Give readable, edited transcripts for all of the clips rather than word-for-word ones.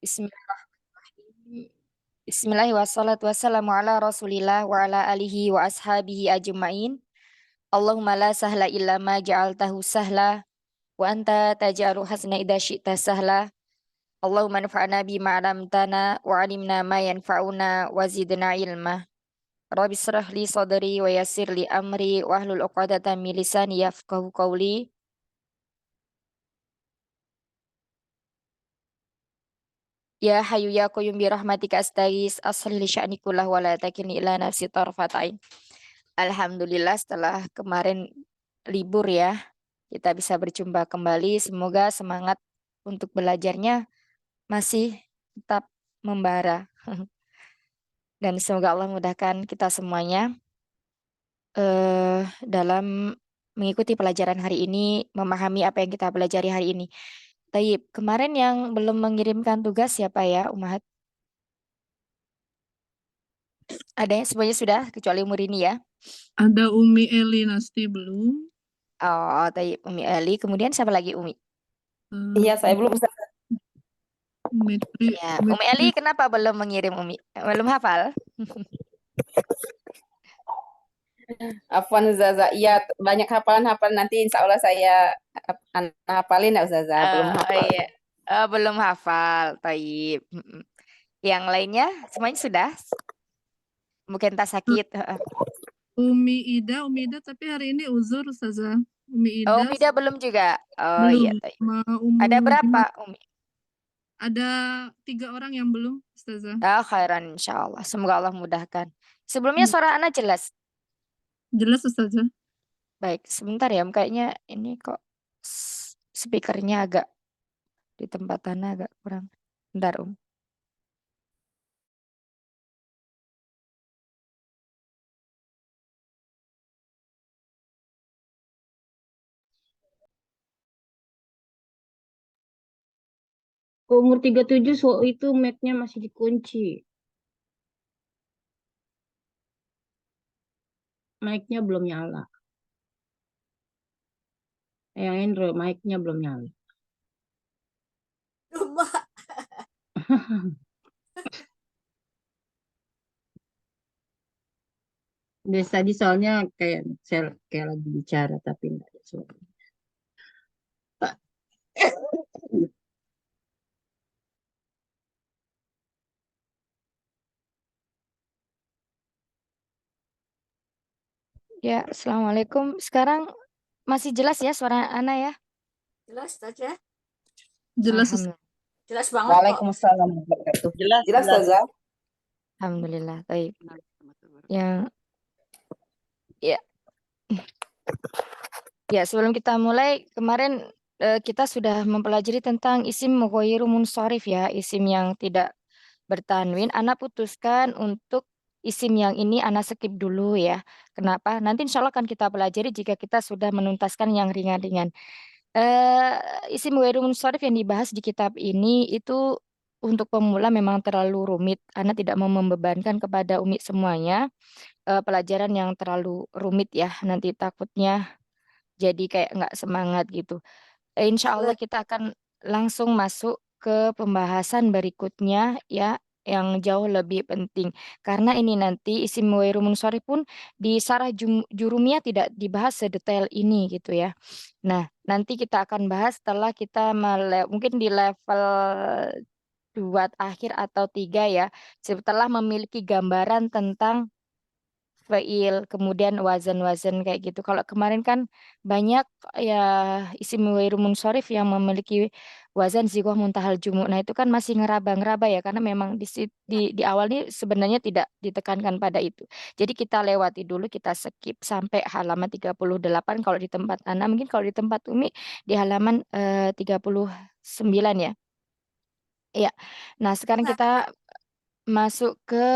Bismillahirrahmanirrahim. Bismillah wassalatu wassalamu ala rasulillah wa ala alihi wa ashabihi ajma'in. Allahumma la sahla illa ma ja'altahu sahla wa anta taj'alu hasna idza syi'ta sahla. Allahumma anfa'na bima 'allamtana wa 'allimna ma yanfa'una wa zidna ilma. Rabbi shrah li sadri wa yassir li amri wa hlul 'uqdatam min lisani yafqahu qawli. Ya Hayyu ya Qayyum bi rahmatika astaghits aslih li sya'ni kullahu wa la takilni ila nafsi tarfat ain. Alhamdulillah setelah kemarin libur ya, kita bisa berjumpa kembali. Semoga semangat untuk belajarnya masih tetap membara. Dan semoga Allah mudahkan kita semuanya dalam mengikuti pelajaran hari ini, memahami apa yang kita pelajari hari ini. Taib, kemarin yang belum mengirimkan tugas siapa ya, Umahat? Ada yang semuanya sudah, kecuali Murini ya? Ada Umi Eli Nasti belum. Oh, Taib, Umi Ali. Kemudian siapa lagi Umi? Iya, saya belum. Umi Tri. Ya, Umi Ali kenapa belum mengirim Umi? Belum hafal? Afwan Zaza, iya banyak hafalan nanti insya Allah saya hafalin ya Ustazah, belum hafal. Iya. Belum hafal, Taib. Yang lainnya semuanya sudah? Mungkin tak sakit. Umi Ida tapi hari ini uzur Ustazah. Umi Ida. Oh, Umi Ida belum juga. Oh belum. iya, Taib. Ada berapa Umi? Ada 3 orang yang belum Ustazah. Khairan insya Allah. Semoga Allah mudahkan. Sebelumnya suara Ana jelas? Jelas Ustazah. Baik, sebentar ya. Kayaknya ini kok speakernya agak di tempat Ana agak kurang. Bentar, Umur 37 so itu mic-nya masih dikunci. Mic-nya belum nyala. Yang Android mic-nya belum nyala. Dari tadi soalnya kayak lagi bicara tapi enggak ada suara. Ya, Assalamualaikum. Sekarang masih jelas ya suara Ana ya? Jelas saja. Jelas. Jelas banget. Waalaikumsalam warahmatullahi wabarakatuh. Jelas Ustazah. Alhamdulillah, baik. Yang ya. Ya, sebelum kita mulai, kemarin kita sudah mempelajari tentang isim ghairu munsharif ya, isim yang tidak bertanwin. Ana putuskan untuk isim yang ini Ana skip dulu ya. Kenapa? Nanti insya Allah akan kita pelajari jika kita sudah menuntaskan yang ringan-ringan. Isim ghairu munsharif yang dibahas di kitab ini itu untuk pemula memang terlalu rumit. Ana tidak mau membebankan kepada Umi semuanya pelajaran yang terlalu rumit ya. Nanti takutnya jadi kayak nggak semangat gitu. Insya Allah kita akan langsung masuk ke pembahasan berikutnya ya, yang jauh lebih penting. Karena ini nanti isim ghairu munsharif pun di syarah Jurumiyah tidak dibahas sedetail ini gitu ya. Nah, nanti kita akan bahas setelah kita mungkin di level 2 akhir atau 3 ya, setelah memiliki gambaran tentang fiil, kemudian wazan-wazan kayak gitu. Kalau kemarin kan banyak ya isim ghairu munsharif yang memiliki wazan sighah muntahal jumu'. Nah, itu kan masih ngeraba-ngeraba ya karena memang di awal ini sebenarnya tidak ditekankan pada itu. Jadi kita lewati dulu, kita skip sampai halaman 38 kalau di tempat Ana, mungkin kalau di tempat Umi di halaman 39 ya. Iya. Nah, sekarang kita masuk ke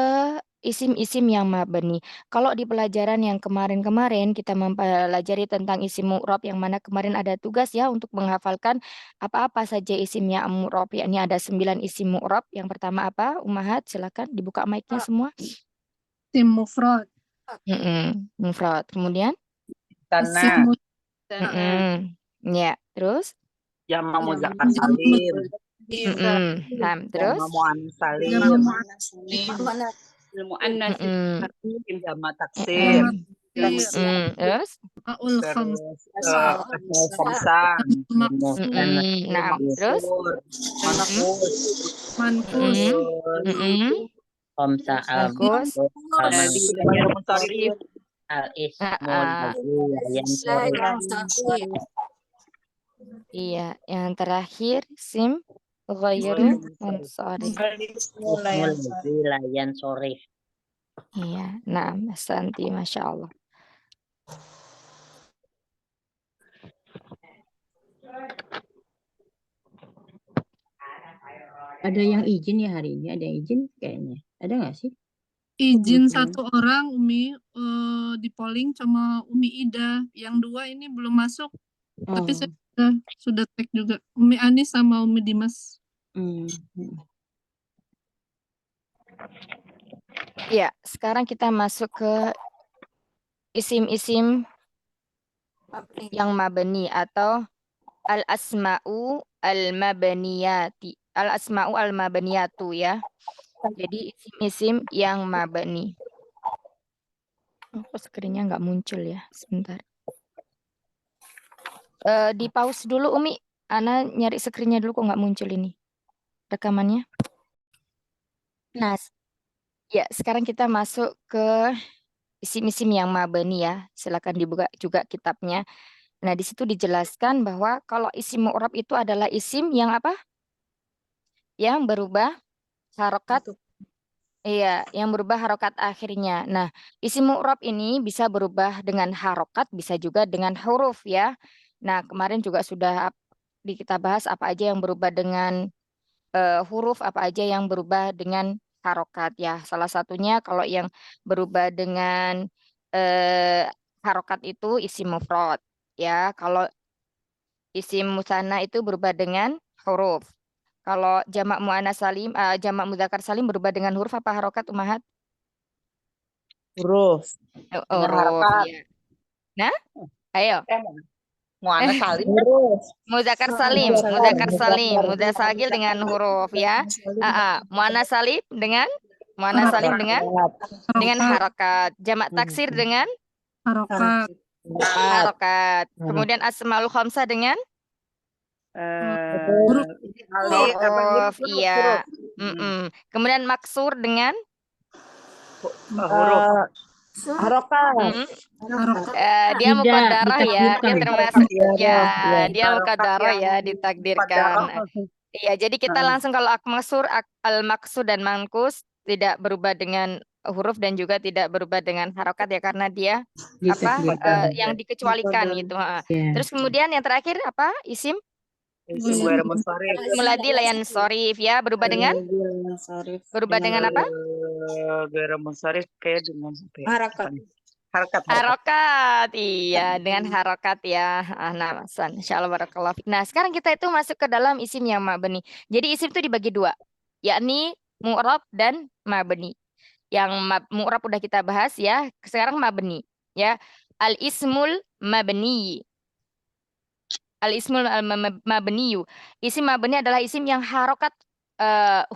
isim-isim yang mabni. Kalau di pelajaran yang kemarin-kemarin kita mempelajari tentang isim mu'rab yang mana kemarin ada tugas ya untuk menghafalkan apa-apa saja isimnya mu'rab. Yakni ada 9 isim mu'rab. Yang pertama apa? Umahat, silakan dibuka mic-nya semua. Isim mufrad. Mufrad. Kemudian? Tanah. Ya, terus? Jamak muzakkar salim. Nah, terus? Mu'annas salim. Jamak Mana? Ilmu annas Mm-mm. jamak taksir. Terus? Asmaul khams. Terus asmaul khamsah. Maksud. Nah, terus? Manqus. Mankus. Mankus. Tadi ghairu munsharif. Iya, yang terakhir sim ghairu munsharif. Iya, nah, Santi, Masya Allah. Ada yang izin ya hari ini? Ada yang izin kayaknya. Ada nggak sih? Izin satu orang Umi di polling sama Umi Ida. Yang dua ini belum masuk. Tapi saya sudah tag juga. Umi Anis sama Umi Dimas. Ya, sekarang kita masuk ke isim-isim yang mabni atau al-asma'u al-mabniyati. Al-asma'u al-mabniyatu ya. Jadi isim-isim yang mabni. Kok screen-nya nggak muncul ya? Sebentar. Di pause dulu Umi. Ana nyari screen-nya dulu kok nggak muncul ini. Rekamannya. Nah, ya sekarang kita masuk ke isim-isim yang mabni ya. Silakan dibuka juga kitabnya. Nah, di situ dijelaskan bahwa kalau isim mu'rab itu adalah isim yang apa? Yang berubah harokat. Iya, yang berubah harokat akhirnya. Nah, isim mu'rab ini bisa berubah dengan harokat, bisa juga dengan huruf ya. Nah, kemarin juga sudah kita bahas apa aja yang berubah dengan huruf, apa aja yang berubah dengan harokat ya. Salah satunya kalau yang berubah dengan harokat itu isim mufrad ya. Kalau isim musanna itu berubah dengan huruf. Kalau jamak muannas salim, jamak mudzakkar salim berubah dengan huruf apa harokat Umahat? Huruf. Huruf, iya. Nah, ayo. Mu'annas salim. Mudzakkar salim, mudzakkar sagil dengan huruf ya. Muannas salim dengan harokat. Jamak taksir dengan Harokat. harokat. Kemudian asmaul khamsah dengan Huruf. huruf, iya. Kemudian maksur dengan Huruf. Harokat. dia muqaddarah ya, dia ditakdirkan. termasuk ya, dia muqaddarah ya, ditakdirkan. Iya, jadi kita langsung kalau al-maksud dan mankus tidak berubah dengan huruf dan juga tidak berubah dengan harokat ya karena dia yang dikecualikan gitu. Terus kemudian yang terakhir apa? Isim Ghairu munsharif. muladi layan sorif ya, berubah dengan apa? Ghairu munsharif kayak dengan Harokat. Harokat, iya dengan harokat ya. Nah, insyaallah barakallahu fiik. Nah, sekarang kita itu masuk ke dalam isim yang mabni. Jadi isim itu dibagi dua, yakni mu'rab dan mabni. Yang mu'rab udah kita bahas ya. Sekarang mabni ya. Al-ismul mabni. Al-ismul mabniyu. Isim mabni adalah isim yang harokat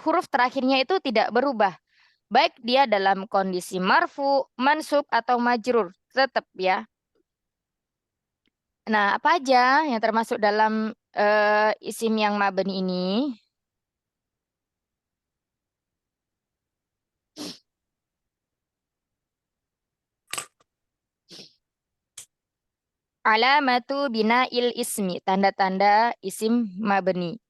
huruf terakhirnya itu tidak berubah. Baik dia dalam kondisi marfu, mansub, atau majrur. Tetap ya. Nah, apa aja yang termasuk dalam isim yang mabni ini? Alamatu bina'il ismi, tanda-tanda isim mabni.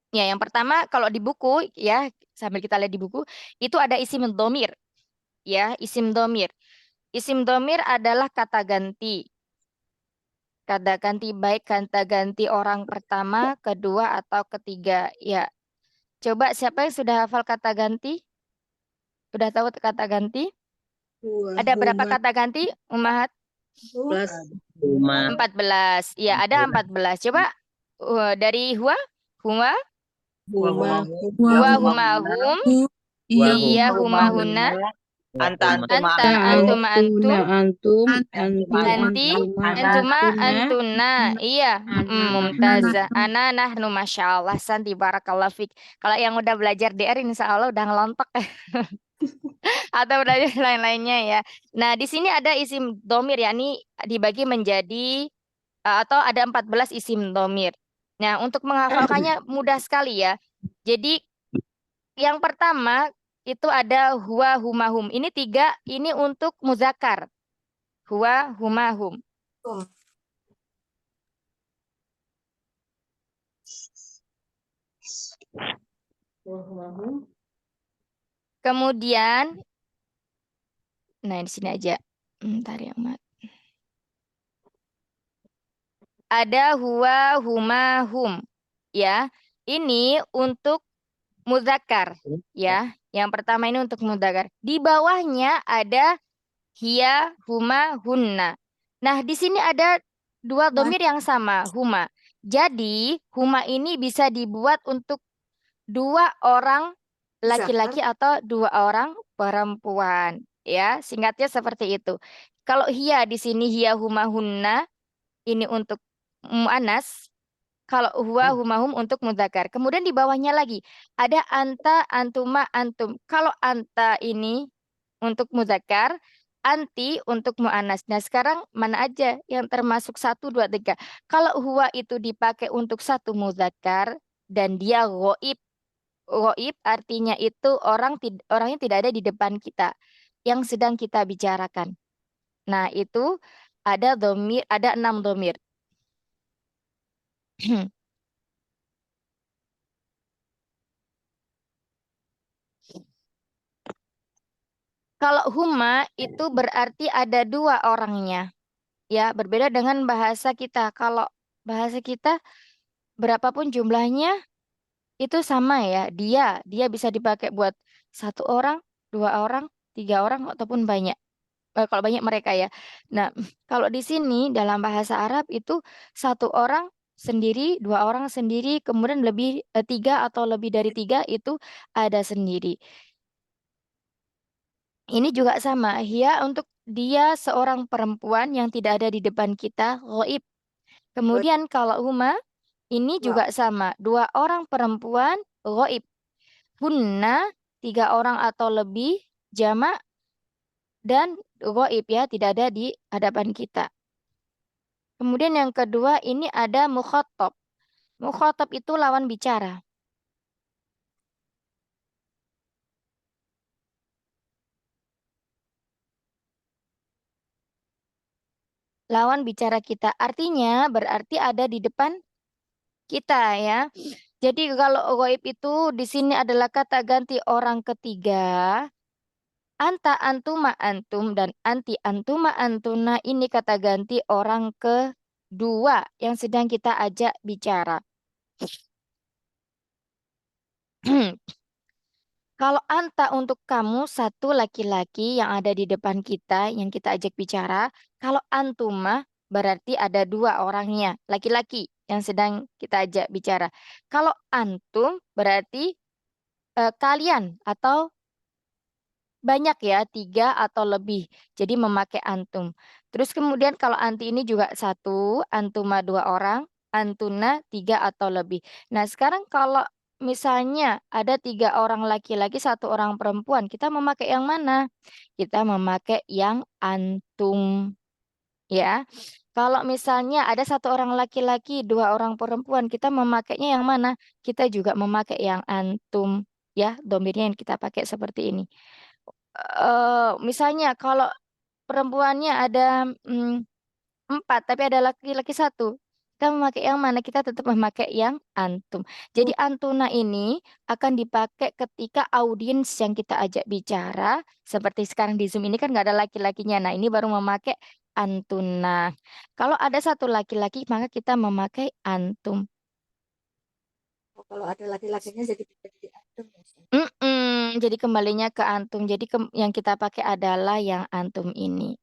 Ya, yang pertama kalau di buku ya, sambil kita lihat di buku, itu ada isim dhamir. Ya, isim dhamir. Isim dhamir adalah kata ganti. Kata ganti baik kata ganti orang pertama, kedua atau ketiga. Ya. Coba siapa yang sudah hafal kata ganti? Sudah tahu kata ganti? Ada berapa kata ganti, Ummahat? 14. Iya, ada 14. Coba dari huwa, huma, huma, hum, iya, huma, huna, Anta, antuma, Anta, antum. antuma, antum. Antuna, Anti, antuma, antuna. Iya, mumtazah. Ana, nahnu, masya Allah. Santi, barakallah fik. Kalau yang udah belajar DR, insya Allah udah ngelontok. Atau belajar lain-lainnya ya. Nah, di sini ada isim domir ya. Ini dibagi menjadi, atau ada 14 isim domir. Nah, untuk menghafalkannya mudah sekali ya. Jadi, yang pertama itu ada huwa, huma, hum. Ini 3, ini untuk muzakkar. Huwa, huma, hum. Kemudian, nah di sini aja. Bentar ya, Mat. Ada huwa, huma, hum. Ya, ini untuk muzakkar. Ya, yang pertama ini untuk muzakkar. Di bawahnya ada hiya, huma, hunna. Nah, di sini ada 2 domir yang sama, huma. Jadi, huma ini bisa dibuat untuk 2 orang laki-laki atau 2 orang perempuan. Ya, singkatnya seperti itu. Kalau hiya di sini hiya, huma, hunna, ini untuk mu'anas. Kalau huwa, humahum untuk mudzakkar. Kemudian di bawahnya lagi ada anta, antuma, antum. Kalau anta ini untuk mudzakkar, anti untuk mu'anas. Nah, sekarang mana aja yang termasuk 1, 2, 3. Kalau huwa itu dipakai untuk 1 mudzakkar dan dia ghaib. Ghaib artinya itu orangnya tidak ada di depan kita yang sedang kita bicarakan. Nah, itu ada 6 domir. Kalau huma itu berarti ada 2 orangnya. Ya, berbeda dengan bahasa kita. Kalau bahasa kita berapapun jumlahnya itu sama ya. Dia bisa dipakai buat 1 orang, 2 orang, 3 orang ataupun banyak. Kalau banyak mereka ya. Nah, kalau di sini dalam bahasa Arab itu 1 orang sendiri, 2 orang sendiri, kemudian 3 atau lebih dari 3 itu ada sendiri. Ini juga sama, hiya untuk dia seorang perempuan yang tidak ada di depan kita, ghaib. Kemudian kalau huma, ini juga sama, 2 orang perempuan, ghaib. Hunna, 3 orang atau lebih, jamak, dan ghaib ya, tidak ada di hadapan kita. Kemudian yang kedua, ini ada mukhatab. Mukhatab itu lawan bicara. Lawan bicara kita. Artinya berarti ada di depan kita ya. Jadi kalau ghaib itu di sini adalah kata ganti orang ketiga. Anta, antuma, antum, dan anti, antuma, antuna ini kata ganti orang kedua yang sedang kita ajak bicara. Kalau anta untuk kamu 1 laki-laki yang ada di depan kita yang kita ajak bicara. Kalau antuma berarti ada 2 orangnya laki-laki yang sedang kita ajak bicara. Kalau antum berarti kalian atau banyak ya, 3 atau lebih. Jadi memakai antum. Terus kemudian kalau anti ini juga 1, antuma 2 orang, antuna 3 atau lebih. Nah, sekarang kalau misalnya ada 3 orang laki-laki, 1 orang perempuan, kita memakai yang mana? Kita memakai yang antum. Ya. Kalau misalnya ada 1 orang laki-laki, 2 orang perempuan, kita memakainya yang mana? Kita juga memakai yang antum. Ya, domirnya yang kita pakai seperti ini. Misalnya kalau perempuannya ada 4, tapi ada laki-laki 1, kita memakai yang mana? Kita tetap memakai yang antum. Jadi antuna ini akan dipakai ketika audiens yang kita ajak bicara, seperti sekarang di Zoom ini kan nggak ada laki-lakinya. Nah, ini baru memakai antuna. Kalau ada 1 laki-laki, maka kita memakai antum. Kalau ada laki-lakinya jadi antum. Jadi kembalinya ke antum. Jadi yang kita pakai adalah yang antum ini.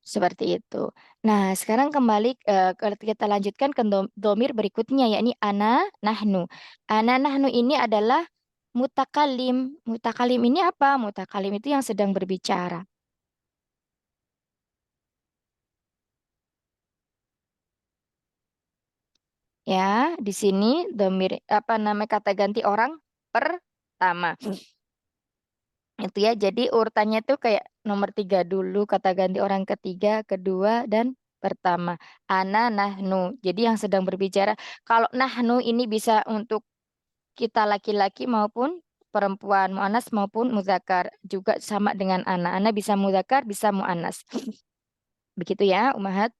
Seperti itu. Nah, sekarang kembali kalau kita lanjutkan ke domir berikutnya yakni ana, nahnu. Ana, nahnu ini adalah mutakalim. Mutakalim ini apa? Mutakalim itu yang sedang berbicara. Ya, di sini domir apa namanya kata ganti orang pertama. Itu ya, jadi urutannya tuh kayak nomor 3 dulu, kata ganti orang ketiga, kedua, dan pertama. Ana, nahnu. Jadi yang sedang berbicara. Kalau nahnu ini bisa untuk kita laki-laki maupun perempuan, mu'anas maupun muzakar. Juga sama dengan ana. Ana bisa muzakar, bisa mu'anas. Begitu ya, Umahat.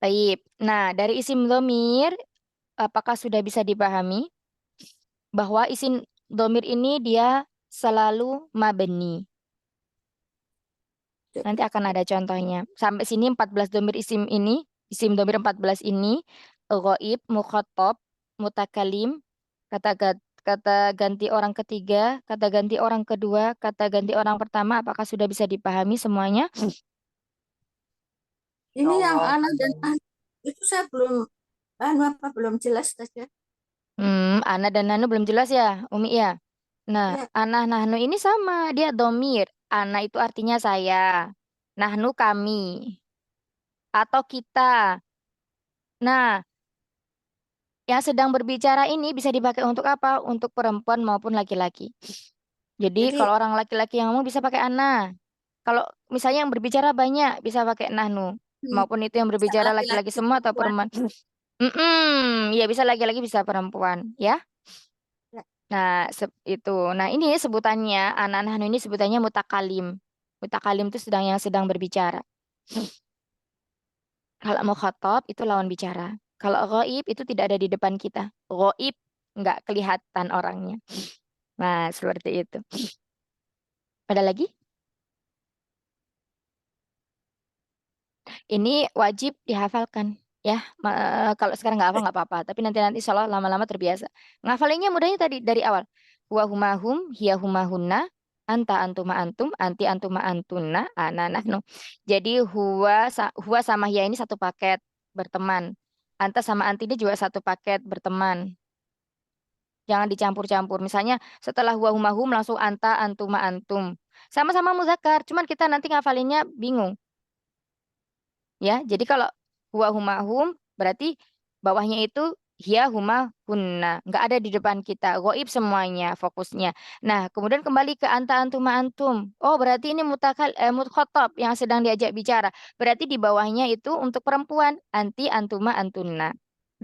Baik. Nah, dari isim dhamir, apakah sudah bisa dipahami bahwa isim dhamir ini dia selalu mabni. Nanti akan ada contohnya. Sampai sini 14 dhamir isim ini, isim dhamir 14 ini, ghaib, mukhatab, mutakalim, kata ganti orang ketiga, kata ganti orang kedua, kata ganti orang pertama, apakah sudah bisa dipahami semuanya? Ini yang Allah. anak dan anak itu saya belum belum jelas saja. Ana dan Nahnu belum jelas ya, Umi ya. Nah, Ya, Ana Nahnu ini sama, dia domir. Ana itu artinya saya, Nahnu kami, atau kita. Nah, yang sedang berbicara ini bisa dipakai untuk apa? Untuk perempuan maupun laki-laki. Jadi jadi kalau orang laki-laki yang ngomong bisa pakai Ana. Kalau misalnya yang berbicara banyak bisa pakai Nahnu. Maupun itu yang bisa berbicara laki-laki laki-laki semua atau perempuan. perempuan. Ya bisa laki-laki bisa perempuan, ya. Ya, Nah, itu. Nah, ini sebutannya anak-anak ini sebutannya mutakalim. Mutakalim itu yang sedang berbicara. Kalau mukhatab itu lawan bicara. Kalau ghaib itu tidak ada di depan kita. Ghaib nggak kelihatan orangnya. Nah, seperti itu. Ada lagi? Ini wajib dihafalkan. Ya, kalau sekarang nggak hafal nggak apa-apa. Tapi nanti insya Allah lama-lama terbiasa. Ngafalinnya mudahnya tadi dari awal. Huwa humahum, hiya humahunna, anta antuma antum, anti antuma antuna, ana nahnu. Jadi huwa sama hiya ini satu paket berteman. Anta sama anti ini juga satu paket berteman. Jangan dicampur-campur. Misalnya setelah huwa humahum langsung anta antuma antum. Sama-sama muzakkar, cuman kita nanti ngafalinnya bingung. Ya, jadi kalau huwa humahum berarti bawahnya itu hiya huma hunna. Nggak ada di depan kita. Ghaib semuanya fokusnya. Nah, kemudian kembali ke anta antuma antum. Oh, berarti ini mukhatab yang sedang diajak bicara. Berarti di bawahnya itu untuk perempuan. Anti antuma antunna.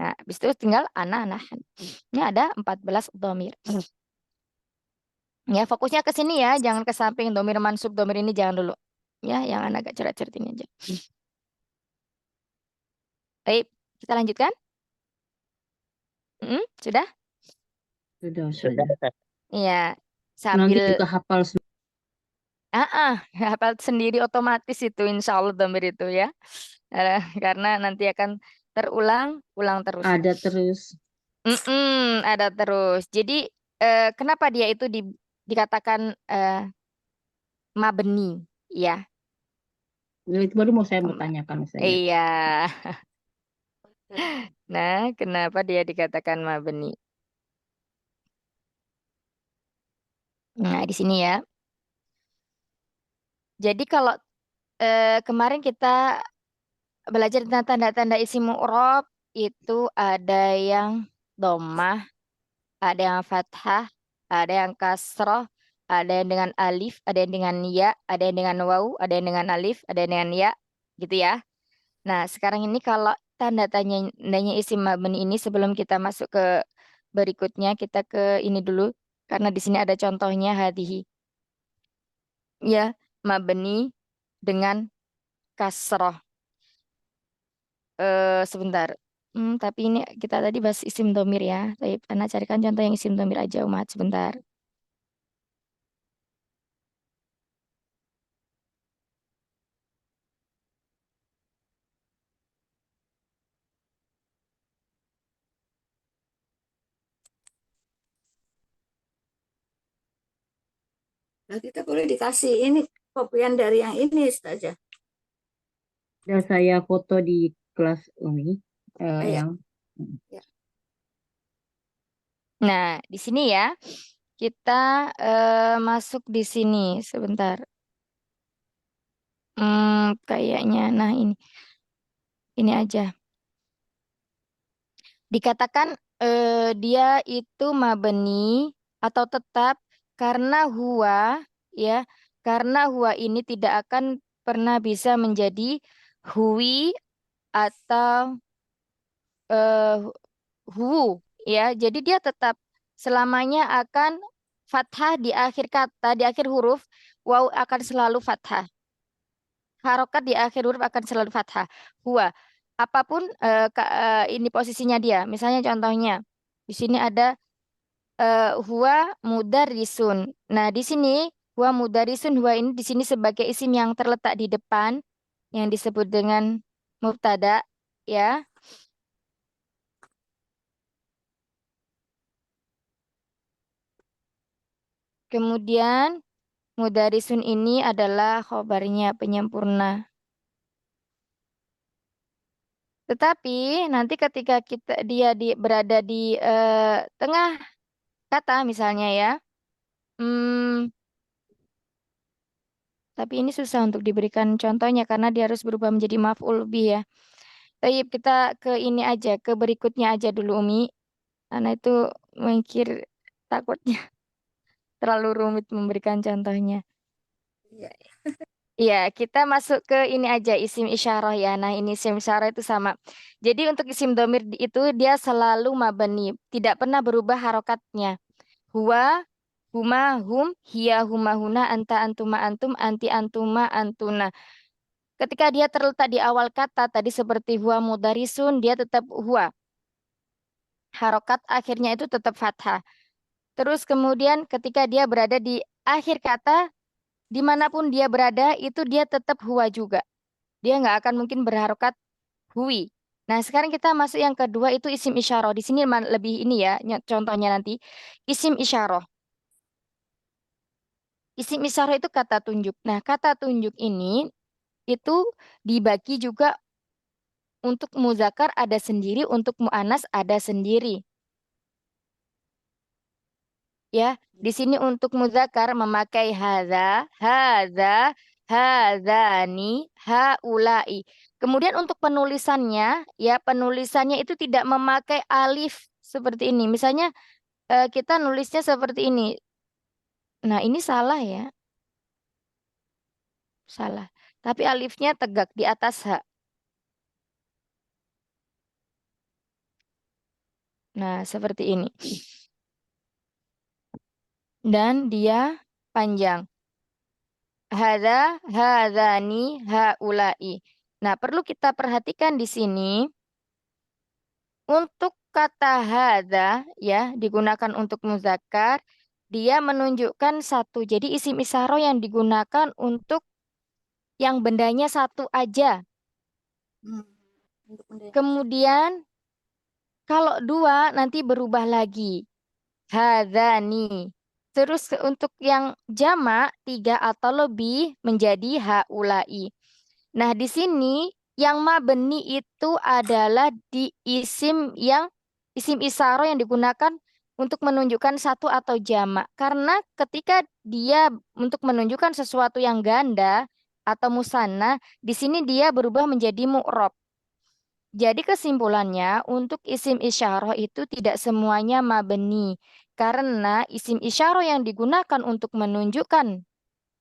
Nah, habis itu tinggal ana nahan. Ini ada 14 dhamir. Ya, fokusnya ke sini ya, jangan ke samping dhamir mansub, dhamir ini jangan dulu. Ya, yang agak cerat-cerat ini aja. Baik, kita lanjutkan. Sudah? Sudah, Sudah, sudah. Ustaz. Iya, Nanti sambil juga hafal semua. hafal sendiri otomatis itu insya Allah dhamir itu ya. Karena nanti akan ulang terus. Ada terus. Ada terus. Jadi kenapa dia itu dikatakan mabni ya? Itu baru mau saya mau tanyakan saya. Iya. Nah, kenapa dia dikatakan mabni? Nah, di sini ya. Jadi kalau kemarin kita belajar tentang tanda-tanda isim mu'rab itu ada yang dhammah, ada yang fathah, ada yang kasroh, ada yang dengan alif, ada yang dengan ya, ada yang dengan waw, ada yang dengan alif, ada yang dengan ya, gitu ya. Nah, sekarang ini kalau tandanya isim mabni ini sebelum kita masuk ke berikutnya, kita ke ini dulu karena di sini ada contohnya hadihi. Ya, mabni dengan kasroh. Sebentar. Tapi ini kita tadi bahas isim domir ya. Tapi Ana carikan contoh yang isim domir aja, Umat. Sebentar. nah kita boleh dikasih ini kopian dari yang ini saja. Sudah saya foto di kelas Umi Ya. yang Ya. Nah, di sini ya, kita masuk di sini sebentar. Kayaknya, nah ini aja. Dikatakan dia itu mabni atau tetap karena huwa, ya, karena huwa ini tidak akan pernah bisa menjadi huwi atau hu, ya. Jadi dia tetap selamanya akan fathah di akhir kata, di akhir huruf, waw akan selalu fathah. Harokat di akhir huruf akan selalu fathah. Huwa. Apapun ini posisinya dia. Misalnya contohnya, di sini ada huwa mudarisun. Nah, di sini huwa mudarisun, huwa ini di sini sebagai isim yang terletak di depan yang disebut dengan mubtada, ya. Kemudian mudarisun ini adalah khobarnya, penyempurna. Tetapi nanti ketika dia berada di tengah kata misalnya ya, tapi ini susah untuk diberikan contohnya karena dia harus berubah menjadi maf'ul bih ya. Tapi kita ke ini aja, ke berikutnya aja dulu Umi. Karena itu mikir takutnya terlalu rumit memberikan contohnya. Iya. Iya, kita masuk ke ini aja, isim isyarah ya. Nah, ini isim isyarah itu sama. Jadi untuk isim domir itu dia selalu mabani, tidak pernah berubah harokatnya. Huwa, huma, hum, hiya, huma, huna, anta, antuma, antum, anti, antuma, antuna. Ketika dia terletak di awal kata tadi seperti huwa mudarisun, dia tetap huwa. Harokat akhirnya itu tetap fathah. Terus kemudian ketika dia berada di akhir kata, dimanapun dia berada, itu dia tetap huwa juga. Dia nggak akan mungkin berharokat huwi. Nah, sekarang kita masuk yang kedua itu isim isyarah. Di sini lebih ini ya, contohnya nanti. Isim isyarah. Isim isyarah itu kata tunjuk. Nah, kata tunjuk ini itu dibagi juga untuk muzakkar ada sendiri, untuk mu'anas ada sendiri. Ya, di sini untuk muzakkar memakai hadza, hadzani, haulai. Kemudian untuk penulisannya, ya penulisannya itu tidak memakai alif seperti ini. Misalnya kita nulisnya seperti ini. Nah, ini salah ya. Salah. Tapi alifnya tegak di atas ha. Nah, seperti ini. Dan dia panjang. Hadzani, haulai. Nah, perlu kita perhatikan di sini untuk kata hadza ya digunakan untuk muzakkar, dia menunjukkan satu. Jadi isim isyarah yang digunakan untuk yang bendanya satu aja. Untuk benda. Kemudian kalau dua nanti berubah lagi. Hadzani. Terus untuk yang jamak tiga atau lebih menjadi haulai. Nah, di sini yang mabni itu adalah di isim isyarah yang digunakan untuk menunjukkan satu atau jamak. Karena ketika dia untuk menunjukkan sesuatu yang ganda atau musanna, di sini dia berubah menjadi mu'rob. Jadi kesimpulannya untuk isim isyarah itu tidak semuanya mabni. Karena isim isyarah yang digunakan untuk menunjukkan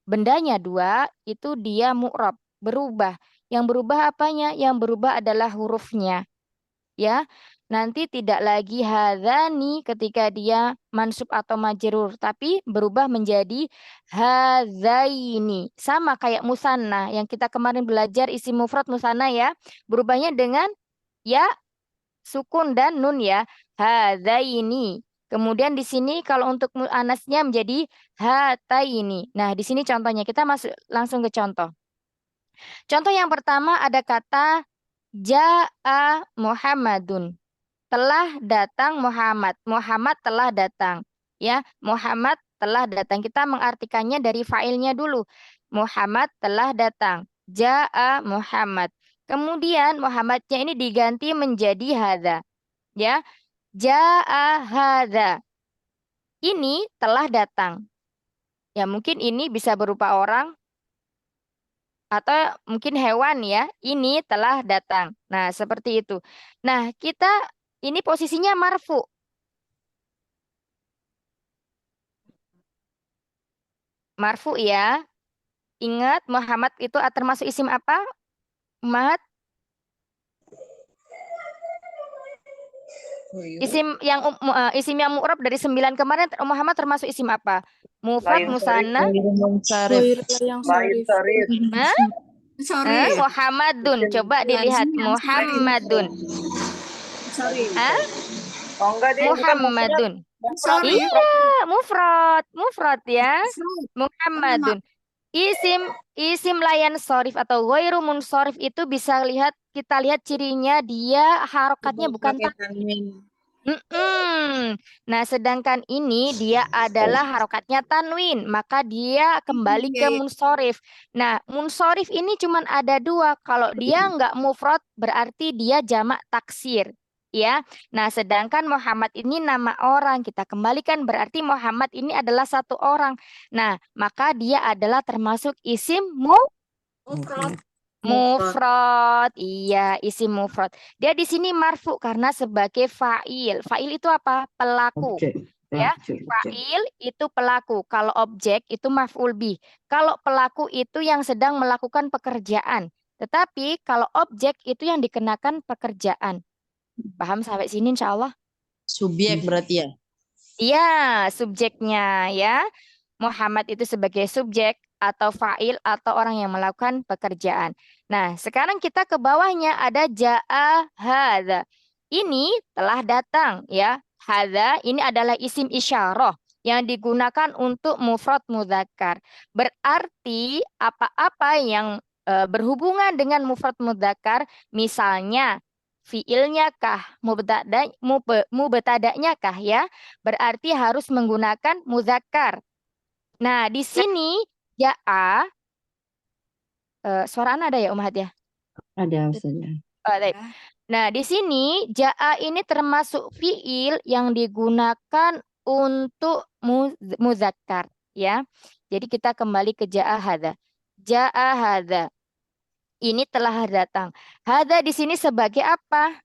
bendanya dua, itu dia mu'rab, berubah. Yang berubah apanya? Yang berubah adalah hurufnya. Ya, nanti tidak lagi hadzani ketika dia mansub atau majrur, tapi berubah menjadi hadzaini. Sama kayak musanna yang kita kemarin belajar isim mufrad musanna ya. Berubahnya dengan ya, sukun dan nun ya. Hadzaini. Kemudian di sini kalau untuk anasnya menjadi hataini. Nah, di sini contohnya kita masuk langsung ke contoh. Contoh yang pertama ada kata Ja'a Muhammadun. Telah datang Muhammad. Muhammad telah datang. Ya, Muhammad telah datang. Kita mengartikannya dari fa'ilnya dulu. Muhammad telah datang. Ja'a Muhammad. Kemudian Muhammadnya ini diganti menjadi hadza. Ya, Ja'a hadza. ini telah datang. Ya, mungkin ini bisa berupa orang atau mungkin hewan ya. Ini telah datang. Nah, seperti itu. Nah, ini posisinya marfu. Marfu ya. Ingat Muhammad itu termasuk isim apa? Muhammad? Isim yang mu'rab dari 9 kemarin Muhammad termasuk isim apa? Mufrad, Lain musanna, Goir yang Lain sorif. Sarif. Sorry. Muhammadun. Coba dilihat Muhammadun. Sorry. Hah? Oh enggak deh, bukan mufrad. Muhammadun. Sorry. Iya, mufrad ya. Muhammadun. Isim layan sorif atau ghairu munsorif itu kita lihat cirinya dia harokatnya bukan tanwin. Nah, sedangkan ini dia adalah harokatnya tanwin, maka dia kembali ke munsorif. Nah, munsorif ini cuma ada 2. Kalau dia nggak mufrad berarti dia jamak taksir. Ya, nah sedangkan Muhammad ini nama orang, kita kembalikan berarti Muhammad ini adalah 1 orang. Nah, maka dia adalah termasuk isim mufrad. Iya, isim mufrad. Dia di sini marfu karena sebagai fa'il. Fa'il itu apa? Pelaku. Ya, fa'il itu pelaku. Kalau objek itu maf'ul bih. Kalau pelaku itu yang sedang melakukan pekerjaan. Tetapi kalau objek itu yang dikenakan pekerjaan. Paham sampai sini insya Allah? Subjek berarti ya? Iya, subjeknya ya. Muhammad itu sebagai subjek atau fa'il atau orang yang melakukan pekerjaan. Nah, sekarang kita ke bawahnya ada ja'a hadza. Ini telah datang ya. Hadza ini adalah isim isyarah yang digunakan untuk mufrad mudzakkar. Berarti apa-apa yang berhubungan dengan mufrad mudzakkar, misalnya fiilnya kah, mubtada'nya kah ya, berarti harus menggunakan muzakkar. Nah, di sini ja'a suara anak ada ya Umhat ya? Ada Ustazah. Baik. Nah, di sini ja'a ini termasuk fiil yang digunakan untuk muzakkar ya. Jadi kita kembali ke ja'a hadza. Ja'a hadza. Ini telah datang. Hadza di sini sebagai apa?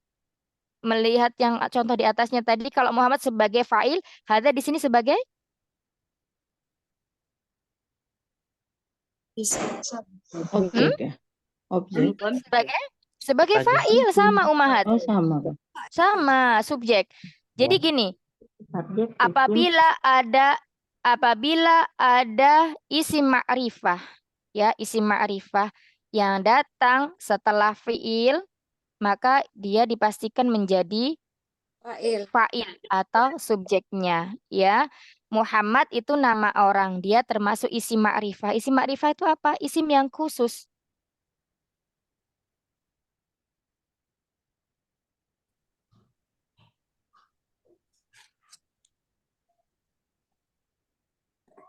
Melihat yang contoh di atasnya tadi, kalau Muhammad sebagai fa'il, hadza di sini sebagai Objek ya? Objek. sebagai fa'il sama Ummahat. Oh sama Pak. Sama subjek. Jadi gini, Subjek, apabila ada isim ma'rifah ya, isim ma'rifah yang datang setelah fiil, maka dia dipastikan menjadi fa'il atau subjeknya ya. Muhammad itu nama orang, dia termasuk isim ma'rifah. Isim ma'rifah itu apa? Isim yang khusus.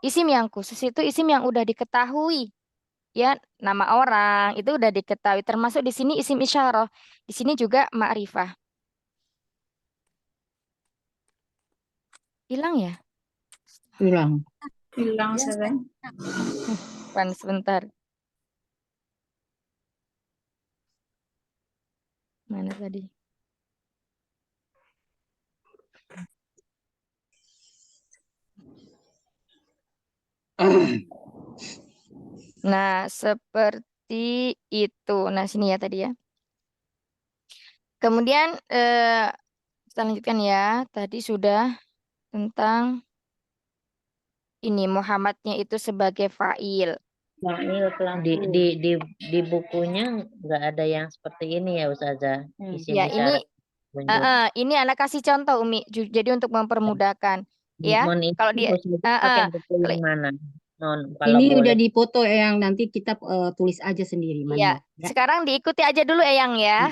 Isim yang khusus itu isim yang udah diketahui. Ya, nama orang itu udah diketahui, termasuk di sini isim isyarah. Di sini juga ma'rifah. Hilang ya? Hilang. Hilang sering. Sebentar. Mana tadi? Nah, seperti itu. Nah, sini ya tadi ya. Kemudian kita lanjutkan ya. Tadi sudah tentang ini Muhammadnya itu sebagai fa'il. Di bukunya nggak ada yang seperti ini ya Ustazah. Isim Ya, isyarat tunjuk. ini anak kasih contoh Umi. Jadi untuk mempermudahkan ya. Mohon izin, Kalau dia Ustazah pakai buku yang mana? Kalau Ini udah boleh. dipoto yang nanti kita tulis aja sendiri Iya, mana. Ya. sekarang diikuti aja dulu Eyang ya.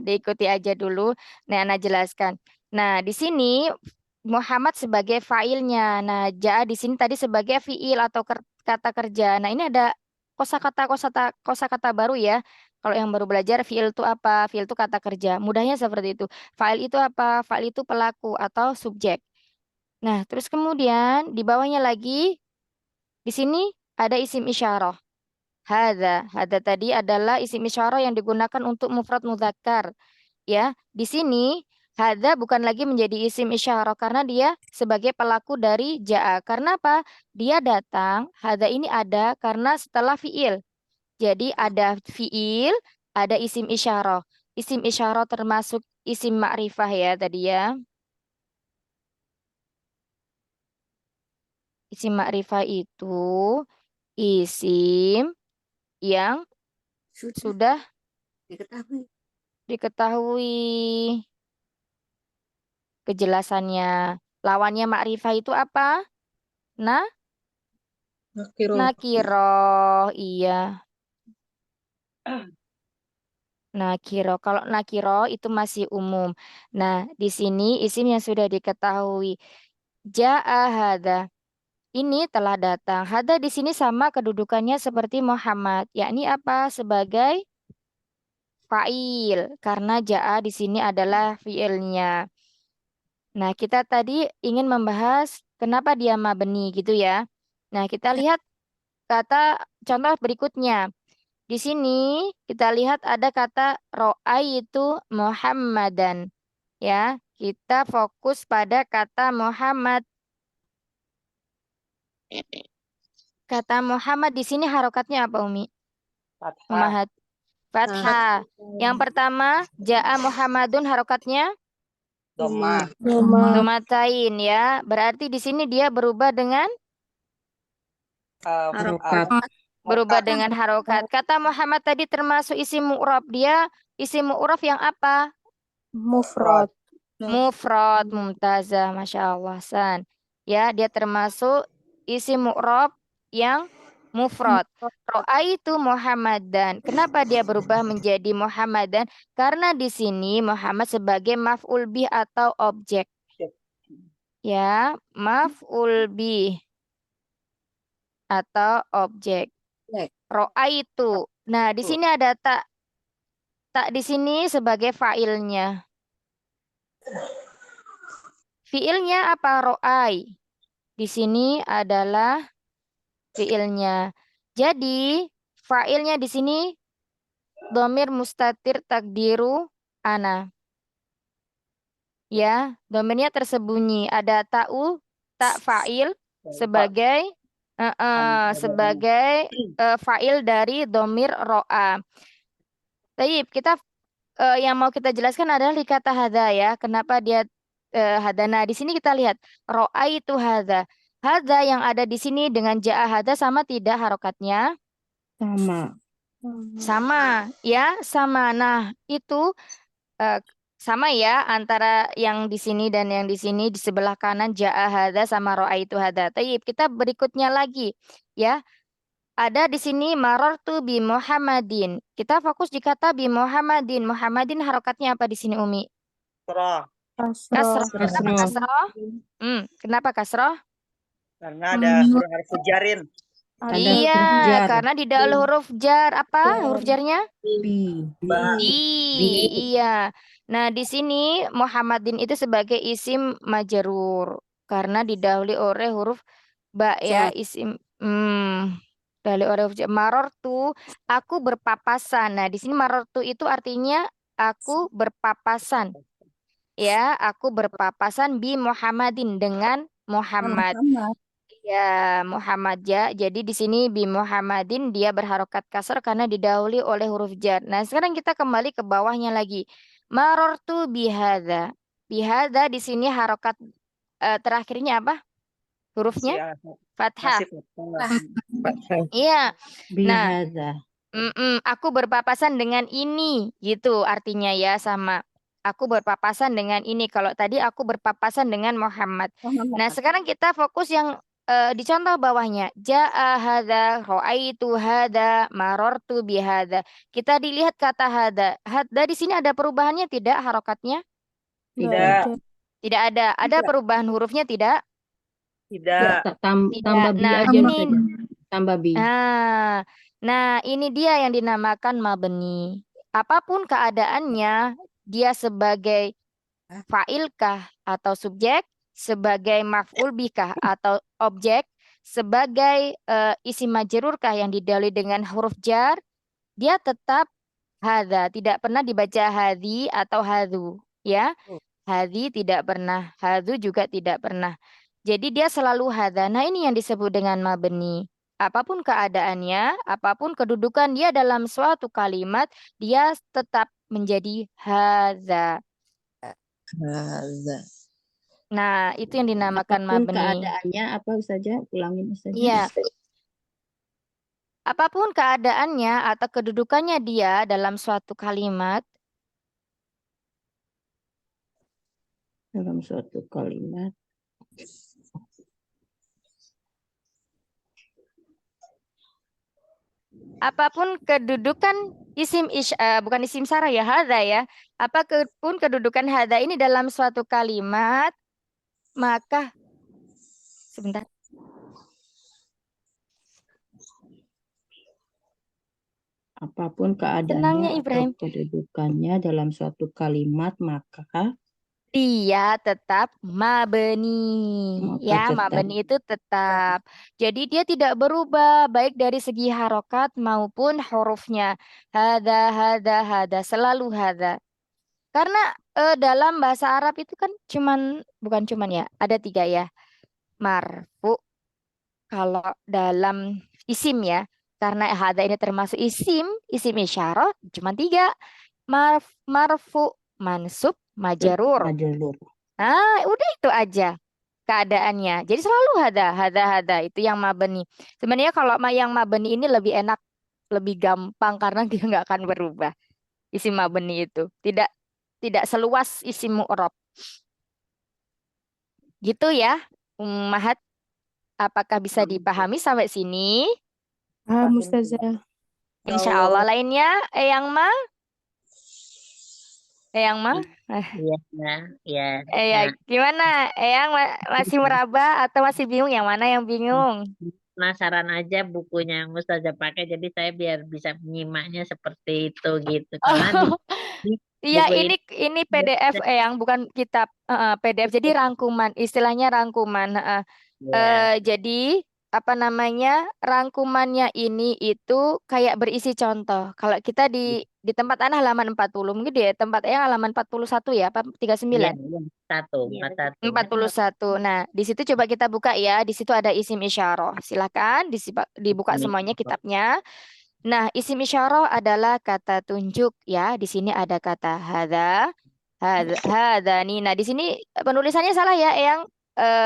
Diikuti aja dulu. Nah, Ana jelaskan. Nah, di sini Muhammad sebagai fa'ilnya. Nah, ja'a di sini tadi sebagai fi'il atau kata kerja. Nah, ini ada kosakata baru ya. Kalau yang baru belajar fi'il itu apa? Fi'il itu kata kerja. Mudahnya seperti itu. Fa'il itu apa? Fa'il itu pelaku atau subjek. Nah, terus kemudian di bawahnya lagi di sini ada isim isyarah. Hadza tadi adalah isim isyarah yang digunakan untuk mufrad mudzakkar. Ya, di sini hadza bukan lagi menjadi isim isyarah karena dia sebagai pelaku dari jaa. Karena apa? Dia datang, hadza ini ada karena setelah fiil. Jadi ada fiil, ada isim isyarah. Isim isyarah termasuk isim ma'rifah ya tadi ya. Isim ma'rifah itu isim yang Sudah sudah diketahui. diketahui kejelasannya. Lawannya ma'rifah itu apa? Nakiroh. Iya, nakiroh. Kalau nakiroh itu masih umum. Nah, di sini isim yang sudah diketahui. Ja'a hadza. Ini telah datang. Hadza di sini sama kedudukannya seperti Muhammad, yakni apa? Sebagai fa'il. Karena ja'a di sini adalah fiilnya. Nah, kita tadi ingin membahas kenapa dia mabni gitu ya. Nah, kita lihat kata contoh berikutnya. Di sini kita lihat ada kata ro'aitu Muhammadan. Ya, kita fokus pada kata Muhammad. Kata Muhammad di sini harokatnya apa, Umi? Fathah. Umahat. Fathah. Yang pertama, ja'a Muhammadun harokatnya Doma. domatain ya. Berarti di sini dia berubah dengan Harokat. berubah dengan harokat. Kata Muhammad tadi termasuk isim mu'rab. Dia isim mu'rab yang apa? Mufrad. Mufrad, mumtazah, Masya Allah, San. Ya, dia termasuk isim mu'rab yang mufrad. Ro'aitu Muhammadan. Kenapa dia berubah menjadi Muhammadan? Karena di sini Muhammad sebagai maf'ul bih atau objek. Ya, maf'ul bih atau objek. Ro'aitu. Nah, di sini ada tak. Tak di sini sebagai fa'ilnya. Fiilnya apa? Ro'ai. Di sini adalah fiilnya. Jadi, fa'ilnya di sini domir mustatir takdiru ana. Ya, domirnya tersembunyi. Ada tak fa'il sebagai fa'il dari domir ro'a. Taib, kita yang mau kita jelaskan adalah di kata hadza ya. Kenapa dia hadza? Nah, di sini kita lihat ro'aitu hadza. Hadza yang ada di sini dengan ja'a hadza sama tidak harokatnya? Sama. Sama, ya, sama. Nah, itu eh, sama ya antara yang di sini dan yang di sini di sebelah kanan ja'a hadza sama ro'aitu hadza. Taib, kita berikutnya lagi ya. Ada di sini marartu bi Muhammadin. Kita fokus di kata bi Muhammadin. Muhammadin harokatnya apa di sini, Umi? Kasroh. Kasroh. Kenapa Kasroh. kasroh? Kenapa kasroh? Karena ada huruf harf jarin. Ada Iya, huruf jar. karena di dalam huruf jar apa? Huruf jarnya? Bi. Iya. Nah, di sini Muhammadin itu sebagai isim majrur karena didahului oleh huruf ba ya, isim didahului oleh huruf jar. Marortu, aku berpapasan. Nah, di sini marortu itu artinya aku berpapasan. Ya, aku berpapasan bi Muhammadin dengan Muhammad. Ya, Muhammad ya. Jadi di sini bi Muhammadin dia berharokat kasar karena didahului oleh huruf jar. Nah, sekarang kita kembali ke bawahnya lagi. Marortu bihadza. Bihadza di sini harokat terakhirnya apa? Hurufnya fathah. Iya. Nah, Bihadza. aku berpapasan dengan ini gitu artinya ya sama. Aku berpapasan dengan ini. Kalau tadi aku berpapasan dengan Muhammad. Nah, sekarang kita fokus yang di contoh bawahnya. Ja'a hadza, ro'aitu hadza, marortu bihadza. Kita dilihat kata hadza. Hadza di sini ada perubahannya tidak harokatnya? Tidak. Tidak ada. Ada perubahan hurufnya tidak? Tidak. Tambah bi Nah, aja ini saja. Tambah bi. Nah, ini dia yang dinamakan mabni. Apapun keadaannya, dia sebagai fa'ilkah atau subjek, sebagai maf'ul bikah atau objek, sebagai isim majrurkah yang didahului dengan huruf jar, dia tetap hadza, tidak pernah dibaca hadhi atau hadzu, ya. Hadhi tidak pernah, hadzu juga tidak pernah. Jadi dia selalu hadza. Nah, ini yang disebut dengan mabni. Apapun keadaannya, apapun kedudukan dia dalam suatu kalimat, dia tetap menjadi hadza. Hadza. Nah, itu yang dinamakan Apapun mabni. keadaannya apa saja, ulangin saja. Iya. Apapun keadaannya atau kedudukannya dia dalam suatu kalimat, Dalam suatu kalimat. apapun kedudukan bukan isim syarah ya, hadza ya. Apapun kedudukan hadza ini dalam suatu kalimat, maka sebentar. Apapun Tenangnya keadaannya atau Ibrahim. kedudukannya dalam suatu kalimat, maka Dia tetap mabni. Ya, tetap mabni itu tetap. Jadi dia tidak berubah baik dari segi harokat maupun hurufnya. Hada, selalu hada. Karena dalam bahasa Arab itu kan bukan cuman ya, ada 3 ya. Marfu kalau dalam isim ya. Karena hada ini termasuk isim isyarah cuma 3. Marfu, mansub, majarur. majalur. Nah, udah itu aja keadaannya. Jadi selalu hada itu yang mabni. Sebenarnya kalau yang mabni ini lebih enak, lebih gampang karena dia nggak akan berubah. Isim mabni itu tidak seluas isim mu'rab. Gitu ya, Ummahat. Apakah bisa dipahami sampai sini? Paham Ustazah. Insya Allah. Lainnya, Eyang mah? Iya, ya. Ya, gimana? Eyang masih meraba atau masih bingung? Yang mana yang bingung? Penasaran aja bukunya yang Ustazah pakai, jadi saya biar bisa menyimaknya seperti itu gitu. Karena di Iya, buku ini PDF yang bukan kitab, PDF. Jadi rangkuman, istilahnya rangkuman. ya, Jadi apa namanya, rangkumannya ini itu kayak berisi contoh. Kalau kita di tempat Ana halaman 40, mungkin di tempat Eyang halaman 41 ya, apa 39? 41. 41. Nah, di situ coba kita buka ya. Di situ ada isim isyarah. Silakan dibuka semuanya kitabnya. Nah, isim isyarah adalah kata tunjuk ya. Di sini ada kata hadza, hadzani. Nah, di sini penulisannya salah ya, Eyang.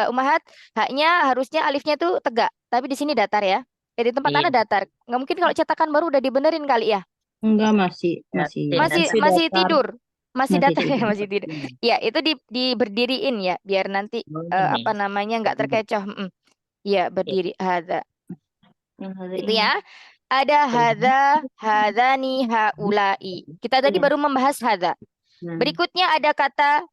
Ummahat, haknya harusnya alifnya tuh tegak, tapi di sini datar ya. Di tempat Iya. Anda datar. Nggak mungkin kalau cetakan baru udah dibenerin kali ya. Enggak, masih Masih tidur. Masih Masih datar ya, tidur. masih tidur. Ya, itu diberdiriin ya, biar nanti apa namanya nggak terkecoh. Ya, berdiri hadza. Itu ya. Ada hadza, hadzani, haulai. Kita tadi baru membahas hadza. Berikutnya ada kata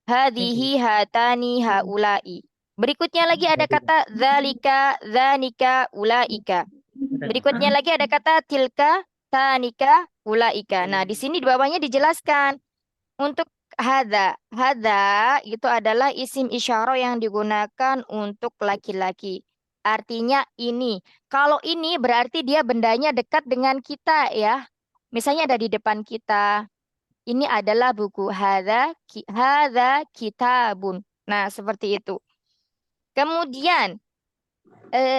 hadhihi, hatani, haulai. Berikutnya lagi ada kata dzalika, dzanika, ulaika. Berikutnya lagi ada kata tilka, tanika, ulaika. Nah, di sini di bawahnya dijelaskan untuk hadza. Hadza itu adalah isim isyarah yang digunakan untuk laki-laki. Artinya ini. Kalau ini berarti dia bendanya dekat dengan kita ya. Misalnya ada di depan kita. Ini adalah buku hadza kitabun. Nah, seperti itu. Kemudian